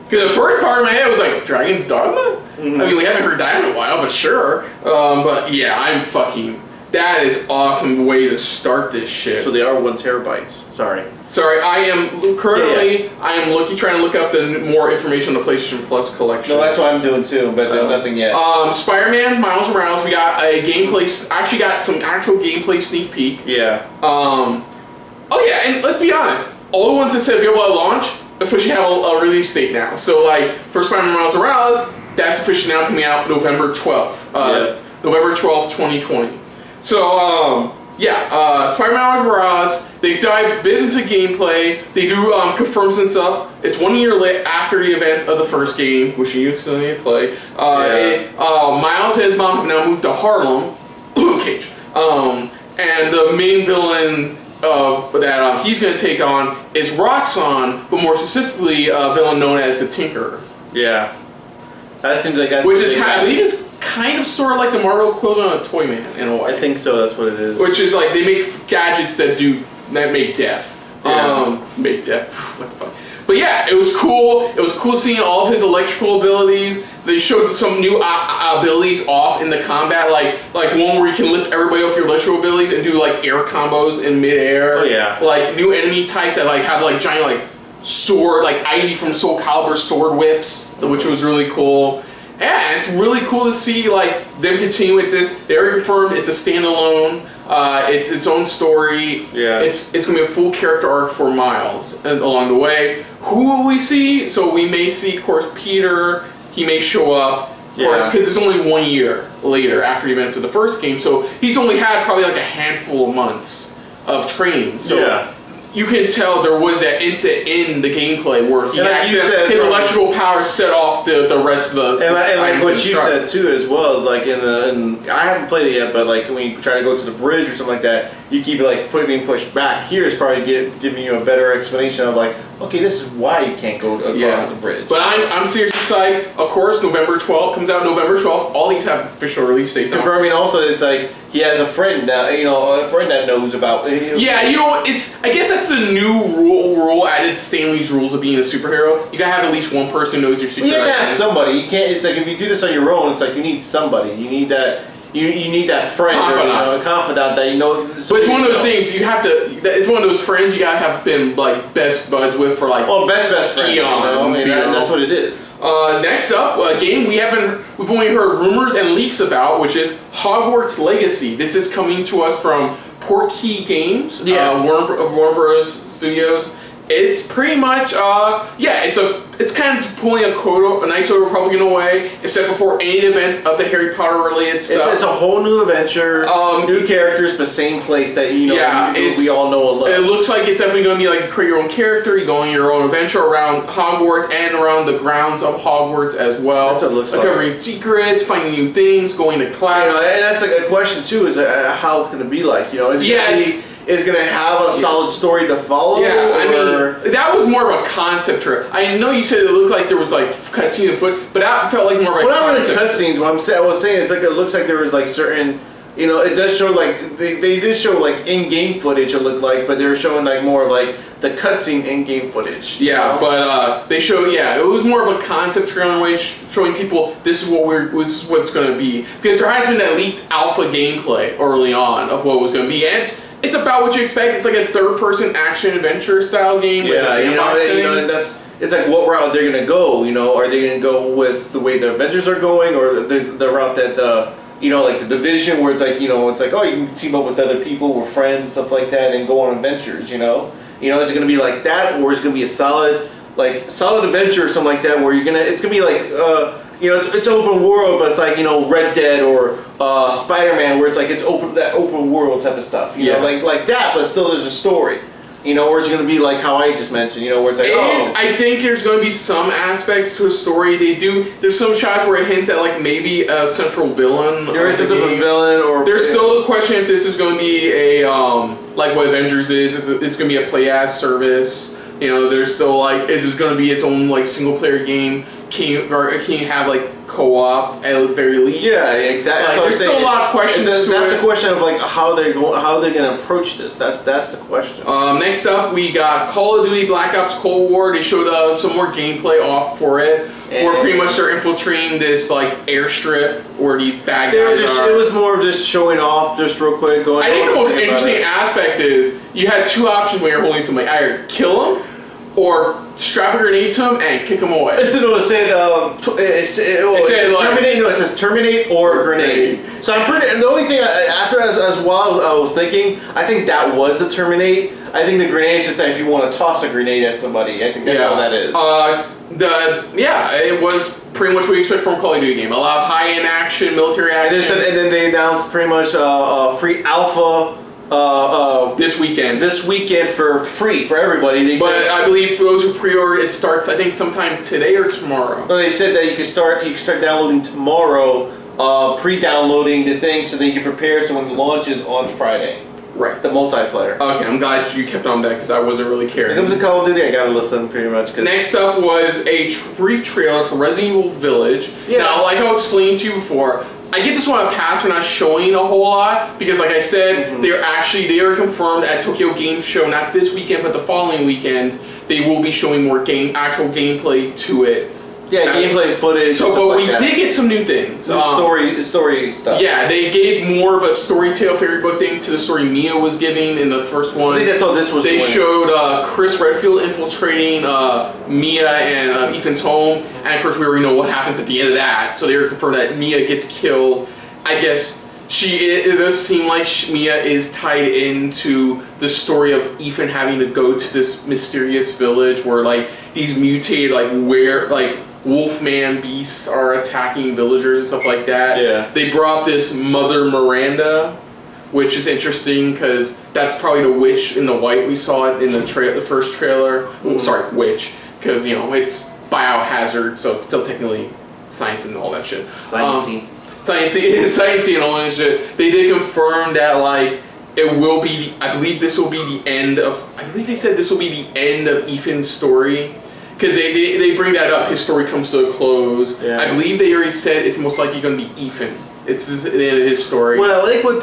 Because the first part of my head was like, Dragon's Dogma? Mm-hmm. I mean, we haven't heard that in a while, but sure. But yeah, I'm fucking... That is awesome way to start this shit. So they are 1 terabytes. Sorry. I am currently I am trying to look up the more information on the PlayStation Plus collection. No, that's what I'm doing too, but there's nothing yet. Spider-Man, Miles Morales. We got a gameplay. Actually, got some actual gameplay sneak peek. Yeah. Oh yeah, and let's be honest. All the ones that said available at launch officially have a release date now. So like for Spider-Man Miles Morales, that's officially now coming out November 12th. November 12th, 2020. So, Spider-Man Miles Morales, they dive a bit into gameplay, they do confirm some stuff. It's 1 year late after the events of the first game, which you still need to play. Miles and his mom have now moved to Harlem, Cage. And the main villain that he's going to take on is Roxxon, but more specifically a villain known as the Tinkerer. Yeah. That seems like that's... Which is I believe it's kind of sort of like the Marvel equivalent of Toyman in a way. I think so, that's what it is. Which is like, they make gadgets that make death. Make death, what the fuck. But yeah, it was cool. It was cool seeing all of his electrical abilities. They showed some new abilities off in the combat, like one where you can lift everybody off your electrical abilities and do like air combos in midair. Oh yeah. Like new enemy types that like have like giant like sword, like Ivy from Soul Calibur sword whips, which was really cool. Yeah, it's really cool to see like them continue with this. They already confirmed it's a standalone. It's its own story. Yeah. It's gonna be a full character arc for Miles along the way. Who will we see? So we may see, of course, Peter. He may show up, of course, because it's only 1 year later after the events of the first game. So he's only had probably like a handful of months of training. So you can tell there was that incident in the gameplay where he actually his electrical power set off the rest of the. And like what you said too, as well, is like I haven't played it yet, but like when you try to go to the bridge or something like that, you keep like being pushed back. Here is probably giving you a better explanation of like, okay, this is why you can't go across the bridge. But I'm seriously psyched. Of course, November 12th comes out. November 12th. All these have official release dates. Confirming also, it's like he has a friend now. You know, a friend that knows about. Yeah, you know, I guess that's a new rule added to Stanley's rules of being a superhero. You gotta have at least one person who knows your secret. You have to have somebody. You can't. It's like if you do this on your own, it's like you need somebody. You need that. You need that friend, or, a confidant that you know. So it's one of those things you have to. It's one of those friends you gotta have been like best buds with for like. Well, best friend. Eons, that's what it is. Next up, a game we've only heard rumors and leaks about, which is Hogwarts Legacy. This is coming to us from Portkey Games, Warner Bros. Studios. It's pretty much, it's kind of pulling a nice Old Republican way, except before any events of the Harry Potter related stuff. It's a whole new adventure, new characters, but same place that we all know and love. It looks like it's definitely going to be like create your own character, you go on your own adventure around Hogwarts and around the grounds of Hogwarts as well. That's what it looks like. Uncovering secrets, finding new things, going to class. And that's like a question too, is how it's going to be like. Is going to have a solid story to follow? Yeah, I mean, that was more of a concept trip. I know you said it looked like there was like cutscene and foot, but that felt like more of a not really cutscenes. What I was saying is like it looks like there was like certain, it does show like, they did show like in-game footage it looked like, but they were showing like more of like the cutscene in-game footage. Yeah, but they show, it was more of a concept trailer way showing people this is what it's going to be. Because there has been that leaked alpha gameplay early on of what it was going to be, and it's about what you expect. It's like a third-person action-adventure style game. Yeah, it's like what route they're gonna go. Are they gonna go with the way the Avengers are going, or the route that like the Division, where it's like it's like you can team up with other people, we're friends, stuff like that, and go on adventures. Is it gonna be like that, or is it gonna be a solid adventure or something like that, where it's gonna be like it's open world, but it's like Red Dead or Spider-Man, where it's like it's open world type of stuff. Like that, but still there's a story. You know, or it's going to be like how I just mentioned, you know, where it's like, I think there's going to be some aspects to a story. There's some shots where it hints at like maybe a central villain. There is something of a villain, or there's still a question if this is going to be a like what Avengers is. It's going to be a play as service. You know, there's still like, is this going to be its own like single player game? Can you have like co-op at the very least? Yeah, exactly. Like, there's still a lot of questions. That's the question of like how they're going to approach this. That's the question. Next up, we got Call of Duty Black Ops Cold War. They showed some more gameplay off for it, where pretty much they're infiltrating this like airstrip where these bad guys are. It was more of just showing off, just real quick. I think the most interesting aspect is you had two options when you're holding somebody: either kill them or strap a grenade to him and kick him away. It says terminate or grenade. So I'm pretty. The only thing after as well I was thinking, I think that was the terminate. I think the grenade is just that if you want to toss a grenade at somebody, I think that's all that is. It was pretty much what you expect from a Call of Duty game. A lot of high-end action, military action. And then they announced pretty much free alpha. This weekend for free for everybody. I believe those who pre-order, it starts I think sometime today or tomorrow. No, they said that you can start downloading tomorrow, pre-downloading the thing so that you can prepare so when the launch is on Friday. Right. The multiplayer. Okay, I'm glad you kept on that because I wasn't really caring. When it comes to Call of Duty, I gotta listen pretty much. Next up was a brief trailer for Resident Evil Village. Yeah. Now, like I explained to you before, I get this one a pass for not showing a whole lot because, like I said, they are confirmed at Tokyo Game Show, not this weekend, but the following weekend. They will be showing more actual gameplay to it. Yeah, gameplay footage. But we did get some new things. Story stuff. Yeah, they gave more of a storytell fairy book thing to the story Mia was giving in the first one. I think that's all this was. They showed Chris Redfield infiltrating Mia and Ethan's home, and of course we already know what happens at the end of that. So they were confirmed that Mia gets killed. I guess it does seem like Mia is tied into the story of Ethan having to go to this mysterious village where like these mutated Wolfman beasts are attacking villagers and stuff like that. Yeah. They brought this Mother Miranda, which is interesting because that's probably the witch in the white we saw it in the first trailer. Oh, sorry, witch, because it's biohazard, so it's still technically science and all that shit. Sciencey and all that shit. They did confirm that it will be. I believe this will be the end of. I believe they said this will be the end of Ethan's story. Because they bring that up, his story comes to a close. Yeah. I believe they already said it's most likely going to be Ethan. It's the end of his story. Well, I like what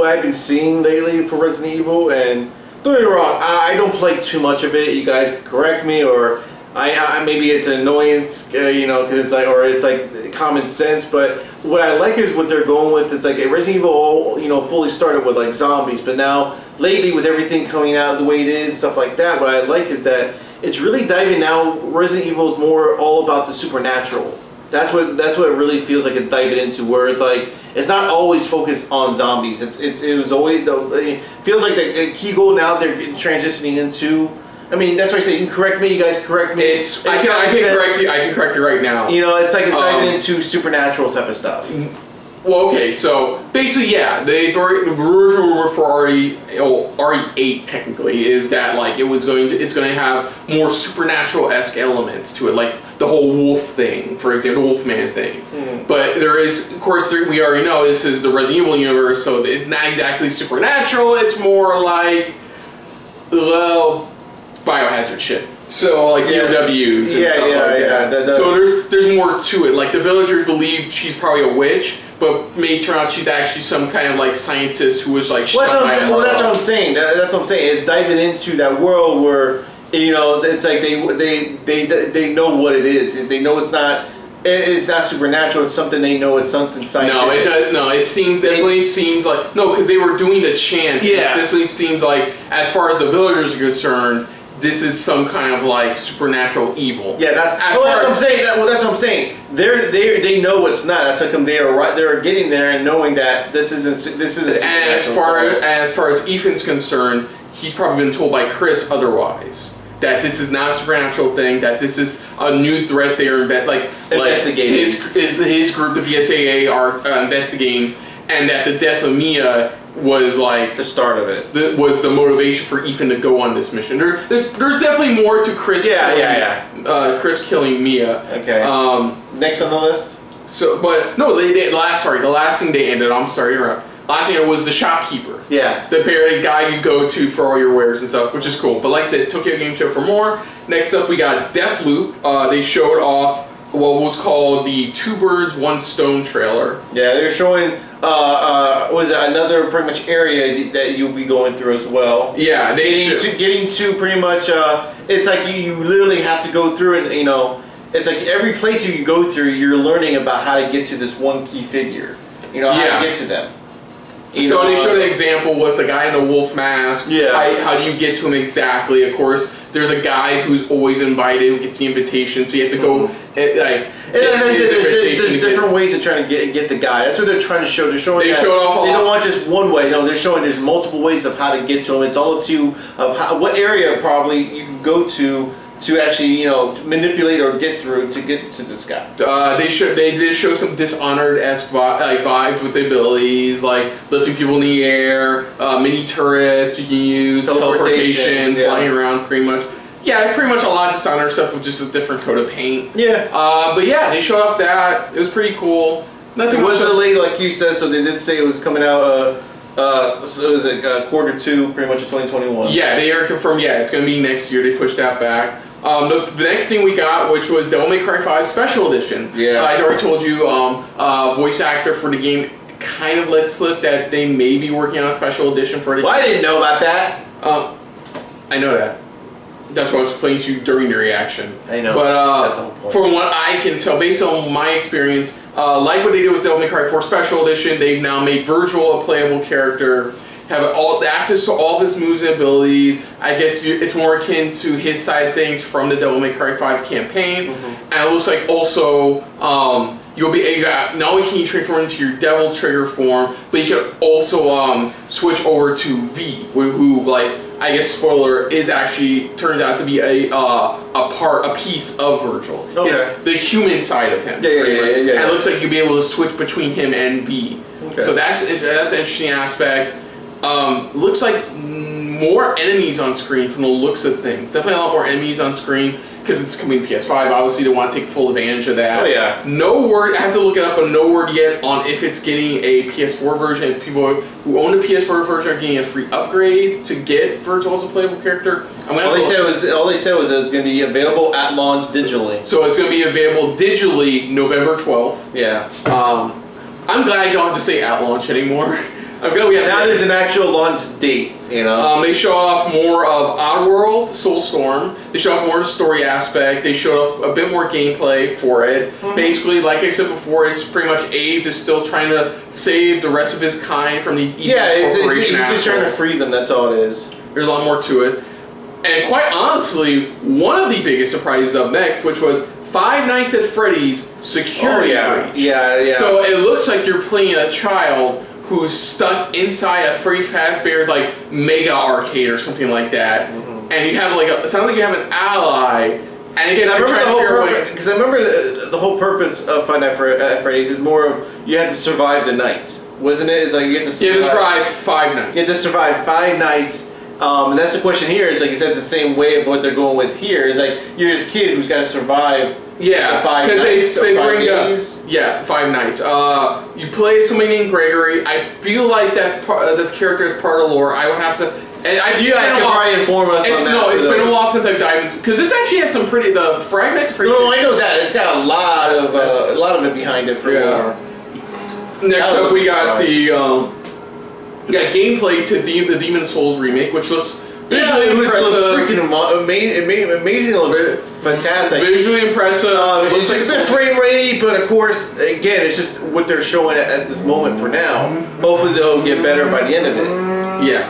I've been seeing lately for Resident Evil, and don't get me wrong, I don't play too much of it. You guys can correct me, or I maybe it's an annoyance, because it's like common sense. But what I like is what they're going with. It's like Resident Evil, fully started with like zombies, but now lately with everything coming out the way it is, stuff like that. What I like is that it's really diving now. Resident Evil is more all about the supernatural. That's what it really feels like it's diving into. Where it's like it's not always focused on zombies. It was always it feels like the key goal now they're transitioning into. I mean, that's why I say you can correct me. You guys correct me. I can correct you right now. It's like it's diving into supernatural type of stuff. Well, okay, so basically, yeah, the original rumor for RE8 technically is that it's going to have more supernatural-esque elements to it, like the whole wolf thing, for example, the Wolfman thing. Mm-hmm. But there is, of course, we already know this is the Resident Evil universe, so it's not exactly supernatural. It's more like, biohazard shit. So POWs and stuff like that. So there's more to it. Like the villagers believe she's probably a witch, but may turn out she's actually some kind of scientist who was that's what I'm saying. That's what I'm saying. It's diving into that world where it's like they know what it is. They know it's not supernatural. It's something they know. It's something scientific. No, it does. No, it definitely seems like because they were doing the chant. Yeah. It definitely seems like as far as the villagers are concerned, this is some kind of supernatural evil. Yeah, that's what I'm saying. That's what I'm saying. They know it's not. That's like they're getting there and knowing that this isn't. And as far as Ethan's concerned, he's probably been told by Chris otherwise that this is not a supernatural thing. That this is a new threat they're investigating. His group, the BSAA, are investigating, and that the death of Mia was like the start of it. Was the motivation for Ethan to go on this mission. There's definitely more to Chris. Chris killing Mia. Okay. Next on the list. So, but no, the last thing they ended. I'm sorry, you're right. Last thing was the shopkeeper. Yeah. The guy you go to for all your wares and stuff, which is cool. But like I said, Tokyo Game Show for more. Next up, we got Deathloop. They showed off what was called the 2 Birds, 1 Stone trailer. Yeah, they're showing was it another pretty much area that you'll be going through as well. Yeah, getting to pretty much. It's like you literally have to go through and it's like every playthrough you go through, you're learning about how to get to this one key figure. How to get to them. They showed an example with the guy in the wolf mask. Yeah. How do you get to him exactly? Of course, there's a guy who's always invited who gets the invitation, so you have to go there's different ways of trying to get the guy. That's what they're trying to show. They're showing they don't want just one way. No, they're showing there's multiple ways of how to get to him. It's all up to you of what area probably you can go to actually manipulate or get through to get to this guy. They did show some Dishonored-esque vibes with the abilities, like lifting people in the air, mini turrets you can use, teleportation, flying around pretty much. Yeah, pretty much a lot of Dishonored stuff with just a different coat of paint. Yeah. But yeah, they showed off that. It was pretty cool. Nothing. It wasn't delayed like you said, so they did say it was coming out. So it was Q2, pretty much of 2021. Yeah, they are confirmed. Yeah, it's going to be next year. They pushed that back. The next thing we got, which was Devil May Cry 5 Special Edition. Yeah. I already told you, voice actor for the game kind of let slip that they may be working on a special edition for the game. Well, I didn't know about that. I know that. That's what I was explaining to you during the reaction. I know. But from what I can tell, based on my experience, like what they did with Devil May Cry 4 Special Edition, they've now made Virgil a playable character, have all access to all of his moves and abilities. I guess it's more akin to his side of things from the Devil May Cry 5 campaign. And it looks like also not only can you transform into your Devil Trigger form, but you can also switch over to V, who I guess spoiler turns out to be a piece of Virgil. Okay. It's the human side of him. Yeah. And it looks like you'll be able to switch between him and V. Okay. So that's an interesting aspect. Looks like more enemies on screen from the looks of things. Definitely a lot more enemies on screen because it's coming to PS5. Obviously, they want to take full advantage of that. Oh yeah. No word. I have to look it up, but no word yet on if it's getting a PS4 version. If people who own a PS4 version are getting a free upgrade to get Virgil as a playable character. All they said was it was going to be available at launch digitally. So it's going to be available digitally November 12th. Yeah. I'm glad I don't have to say at launch anymore. Now there's an actual launch date, They show off more of Oddworld, Soulstorm. They show off more of the story aspect. They showed off a bit more gameplay for it. Basically, like I said before, it's pretty much Abe is still trying to save the rest of his kind from these evil corporation he's just trying to free them, that's all it is. There's a lot more to it. And quite honestly, one of the biggest surprises up next, which was Five Nights at Freddy's Security Breach. Yeah. So it looks like you're playing a child who's stuck inside a Freddy Fazbear's mega arcade or something like that, and you have it sounds like you have an ally, and it gets because I remember the whole purpose of Five Nights at Freddy's is more of you had to survive the night, wasn't it? It's like you had to survive 5 nights. You had to survive 5 nights. And that's the question here. Is you said the same way of what they're going with here. Is you're this kid who's got to survive. Yeah, 5 nights, they 5 bring days. 5 nights. You play somebody named Gregory. I feel like that's character is part of lore. I would have to. You guys can probably inform us on that. No, it's been a while since I've dived into because this actually has some the fragments. No, I know that it's got a lot of it behind it for lore. Next up, we got gameplay to the Demon Souls remake, which looks visually impressive. Freaking amazing. It looks fantastic. Visually impressive. It's a bit frame ratey, but of course, again, it's just what they're showing at this moment for now. Hopefully, they'll get better by the end of it. Yeah.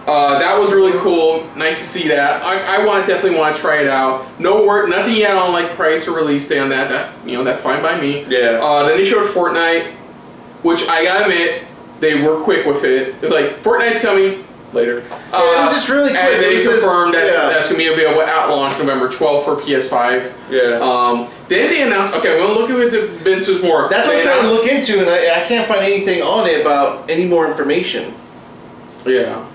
That was really cool. Nice to see that. I definitely want to try it out. Nothing yet on price or release day on that. That's fine by me. Yeah. Then they showed Fortnite, which I gotta admit, they were quick with it. It was Fortnite's coming later. It was just really quick. And they confirmed that's gonna be available at launch November 12th for PS5. Yeah. Then they announced. Okay, we're looking at the Vince's more. That's what I'm trying to look into, and I can't find anything on it about any more information. Yeah.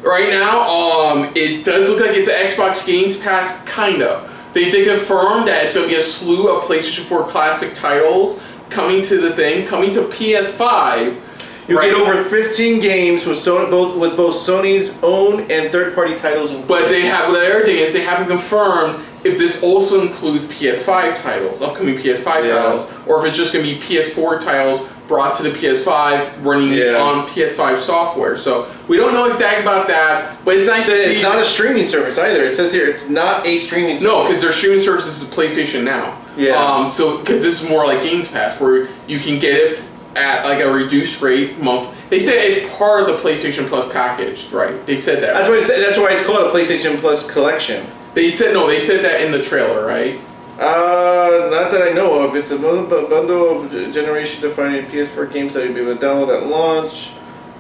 Right now, it does look like it's an Xbox Games Pass, kind of. They confirmed that it's going to be a slew of PlayStation 4 classic titles coming to PS5. You get over 15 games with both Sony's own and third-party titles included. But the other thing is they haven't confirmed if this also includes PS5 titles, upcoming PS5 titles, or if it's just going to be PS4 titles brought to the PS5 running on PS5 software. So we don't know exactly about that, but it's nice to see. It's not a streaming service either. It says here it's not a streaming service. No, because their streaming service is the PlayStation Now. Yeah. So because this is more like Games Pass, where you can get it at like a reduced rate month. They said it's part of the PlayStation Plus package, right? They said that. That's why it's called a PlayStation Plus collection. They said that in the trailer, right? Not that I know of. It's a bundle of generation-defining PS4 games that you'll be able to download at launch.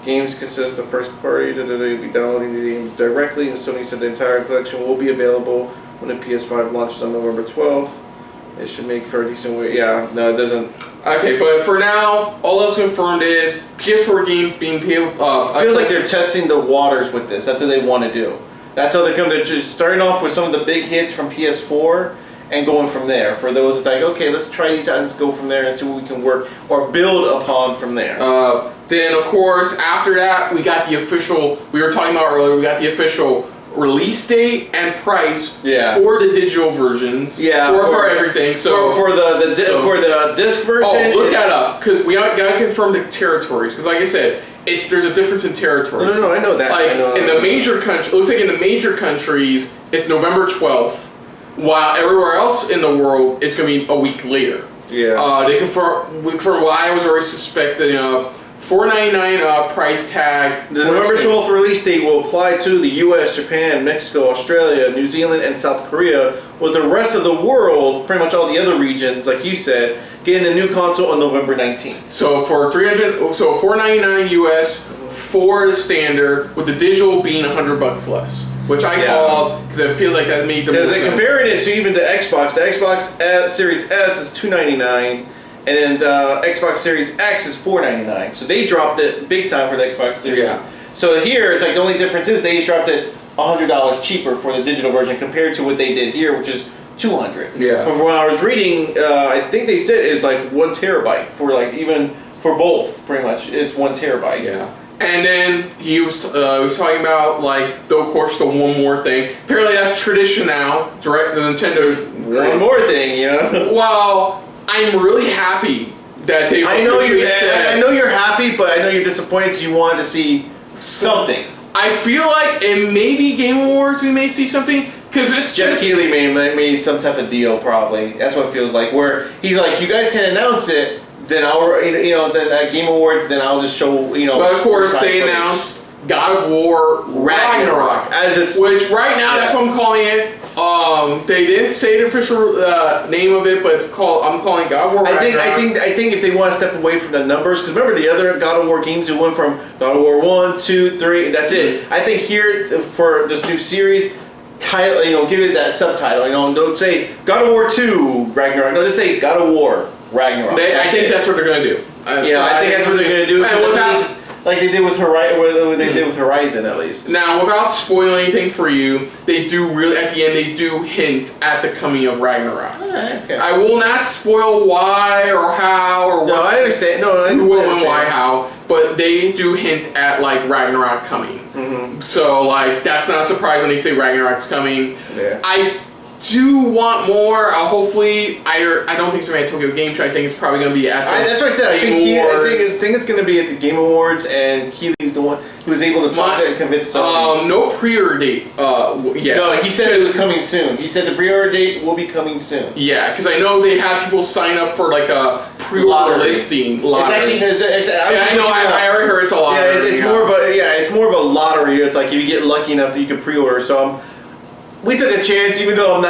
Games consist of first party. You'll be downloading the games directly, and Sony said the entire collection will be available when the PS5 launches on November 12th. It should make for a decent way. Yeah, no, it doesn't. Okay, but for now, all that's confirmed is PS4 games being feels like they're testing the waters with this. That's what they want to do. That's how they come. They're just starting off with some of the big hits from PS4 and going from there. For those it's like, okay, let's try these out and let's go from there and see what we can work or build upon from there. Then, of course, after that, we got the official. We were talking about earlier. We got the official release date and price for the digital versions. Yeah, for everything. So for the disc version. Oh, look that up because we gotta confirm the territories. Because like I said, there's a difference in territories. No, I know that. Like in the major countries, looks like in the major countries it's November 12th, while everywhere else in the world it's gonna be a week later. Yeah. They confirm what I was already suspecting of. $4.99 price tag. The November 12th release date will apply to the US, Japan, Mexico, Australia, New Zealand, and South Korea, with the rest of the world, pretty much all the other regions, like you said, getting the new console on November 19th. So for $4.99 US for the standard, with the digital being $100 less, which I called because it feels like that made the most sense. Comparing it to even the Xbox Series S is $299. And then the Xbox Series X is $499. So they dropped it big time for the Xbox Series. Yeah. So here, it's like the only difference is they dropped it $100 cheaper for the digital version compared to what they did here, which is $200. Yeah. From when I was reading, I think they said it's like 1 terabyte for like even for both. Pretty much, it's 1 terabyte. Yeah. And then he was talking about like, of course, the one more thing. Apparently, that's tradition now. The Nintendo's one more thing, you know. Well. I'm really happy that they've I know you're happy, but I know you're disappointed because you wanted to see something. I feel like it may be Game Awards we may see something because it's Jeff Keighley made some type of deal probably. That's what it feels like. Where he's like, you guys can announce it, then I'll then at Game Awards, then I'll just show But of course they announced God of War Ragnarok which right now that's what I'm calling it. They didn't say the official name of it, but I'm calling God of War Ragnarok. I think if they want to step away from the numbers, because remember the other God of War games, it went from God of War 1, 2, 3, and that's it. I think here for this new series, title, give it that subtitle. Don't say God of War 2 Ragnarok. No, just say God of War Ragnarok. I think that's what they're gonna do. I think that's what they're gonna do. Like they did with Horizon, at least. Now, without spoiling anything for you, they do really, at the end, they do hint at the coming of Ragnarok. Okay. I will not spoil why or how or what. No, I understand. No, I who, when, understand. why, how, but they do hint at like Ragnarok coming. Mm-hmm. So like that's not a surprise when they say Ragnarok's coming. Yeah. I do want more. Hopefully, I don't think it's going to be at Tokyo Game Show. I think it's probably going to be at the that's what I said. I think it's going to be at the Game Awards, and Keeley's the one who was able to talk and convince someone. No pre-order date yet. No, he said it was coming soon. He said the pre-order date will be coming soon. Yeah, because I know they had people sign up for like a pre-order listing. Lottery. I know. I already heard it's a lottery. Yeah, it's more of a lottery. It's like if you get lucky enough that you can pre-order. So we took a chance, even though we're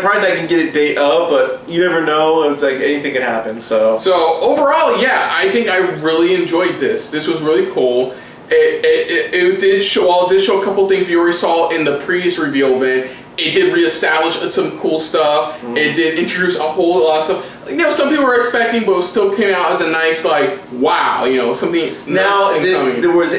probably not gonna get a date up, but you never know. It's like anything can happen. So overall, yeah, I think I really enjoyed this. This was really cool. it did show. While it did show a couple things we already saw in the previous reveal event, it did reestablish some cool stuff. It did introduce a whole lot of stuff. You know, some people were expecting, but it still came out as a nice, like, wow, you know, something. Now, was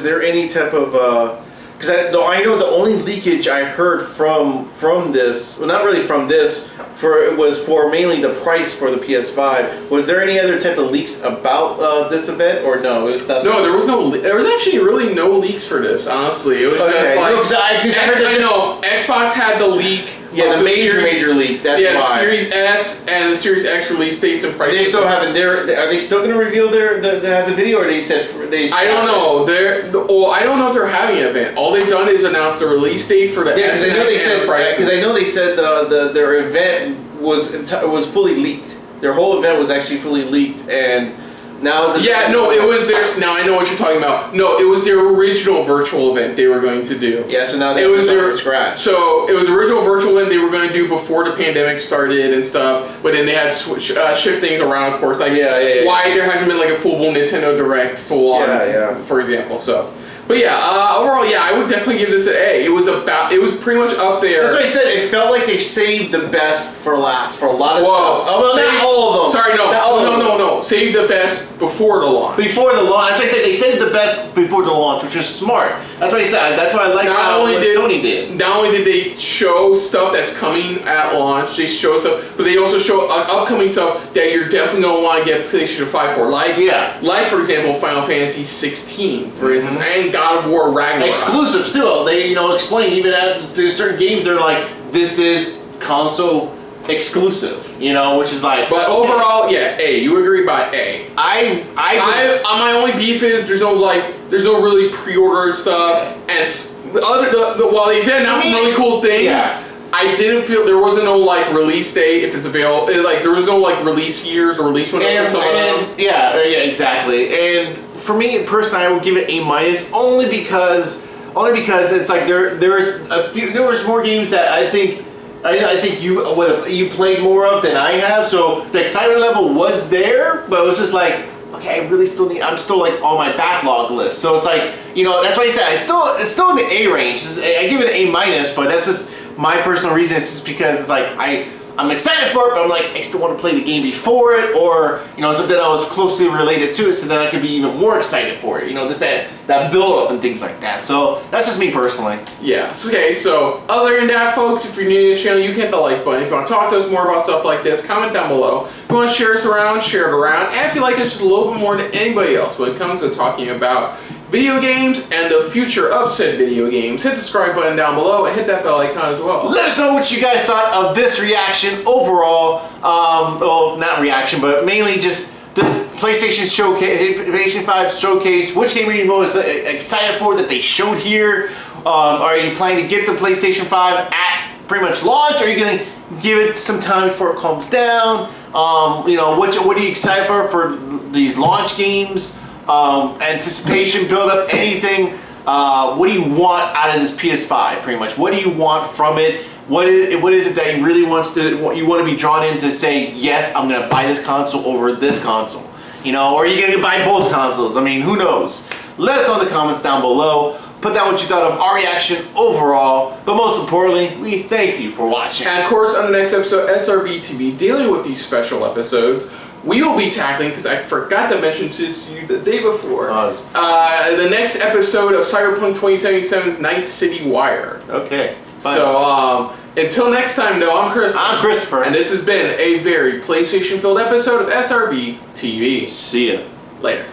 there any type of? Because I know the only leakage I heard from this, well, not really from this, it was for mainly the price for the PS5. Was there any other type of leaks about this event, or no? It was not. No, there was no. There was actually really no leaks for this. Honestly, it was just like. No, I know Xbox had the leak. Yeah, the major leak. That's why. The Series S and the Series X release dates and prices. They still haven't. Are they still going to reveal the video, or they said they? I don't know. I don't know if they're having an event. All they've done is announce the release date for the S and X and the prices. Because I know they said their event was fully leaked. Their whole event was actually fully leaked, and now. It was their. Now I know what you're talking about. No, it was their original virtual event they were going to do. Yeah, so now they have to start from scratch. So it was the original virtual event they were going to do before the pandemic started and stuff, but then they had to shift things around, of course. Like why there hasn't been like a full-blown Nintendo Direct full on, for example. So. But overall, I would definitely give this an A. It was pretty much up there. That's what I said. It felt like they saved the best for last for a lot of stuff. Well, not all of them. Sorry, no. Saved the best before the launch. Before the launch. That's what I said. They saved the best before the launch, which is smart. That's what I said. That's what I like what Sony did. Not only did they show stuff that's coming at launch, they show stuff, but they also show upcoming stuff that you're definitely going to want to get PlayStation 5 for. Like, for example, Final Fantasy 16, for instance, and God of War Ragnarök. Exclusive still. They explain even at certain games they're like, this is console exclusive, which is like. But overall, A. You agree by A. My only beef is there's no really pre-order stuff, and while they did announce some really cool things. I didn't feel there wasn't no release date if it's available. There was no release years or release windows. Exactly. And for me personally, I would give it A- only because it's like there was more games that I think you played more of than I have. So the excitement level was there, but it was just like, okay, I'm still like on my backlog list. So it's like, that's why I said it's still in the A range. I give it an A-, but that's just my personal reason. Is just because it's like I'm excited for it, but I'm like, I still want to play the game before it, or something that was closely related to it, so then I could be even more excited for it. Just that build up and things like that. So that's just me personally. Yeah. Okay. So other than that, folks, if you're new to the channel, you can hit the like button. If you want to talk to us more about stuff like this, comment down below. If you want to share us around, share it around. And if you like us just a little bit more than anybody else when it comes to talking about video games and the future of said video games, hit the subscribe button down below and hit that bell icon as well. Let us know what you guys thought of this reaction overall. Well, not reaction, but mainly just this PlayStation showcase, PlayStation 5 showcase. Which game are you most excited for that they showed here? Are you planning to get the PlayStation 5 at pretty much launch? Or are you going to give it some time before it calms down? What are you excited for these launch games? Anticipation, build up, anything. What do you want out of this PS5? Pretty much. What do you want from it? What is it that you really want to be drawn in to say, yes, I'm going to buy this console over this console? Or are you going to buy both consoles? I mean, who knows? Let us know in the comments down below. Put down what you thought of our reaction overall. But most importantly, we thank you for watching. And of course, on the next episode, SRBTV, dealing with these special episodes, we will be tackling, because I forgot to mention to you the day before, the next episode of Cyberpunk 2077's Night City Wire. Okay. Fine. So, until next time, though, I'm Chris. I'm Christopher. And this has been a very PlayStation-filled episode of SRB TV. See ya. Later.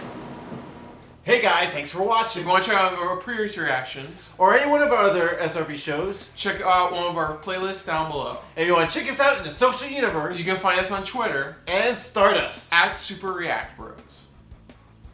Hey guys, thanks for watching. If you want to check out our previous reactions, or any one of our other SRB shows, check out one of our playlists down below. If you want to check us out in the social universe, you can find us on Twitter and Stardust at Super React Bros.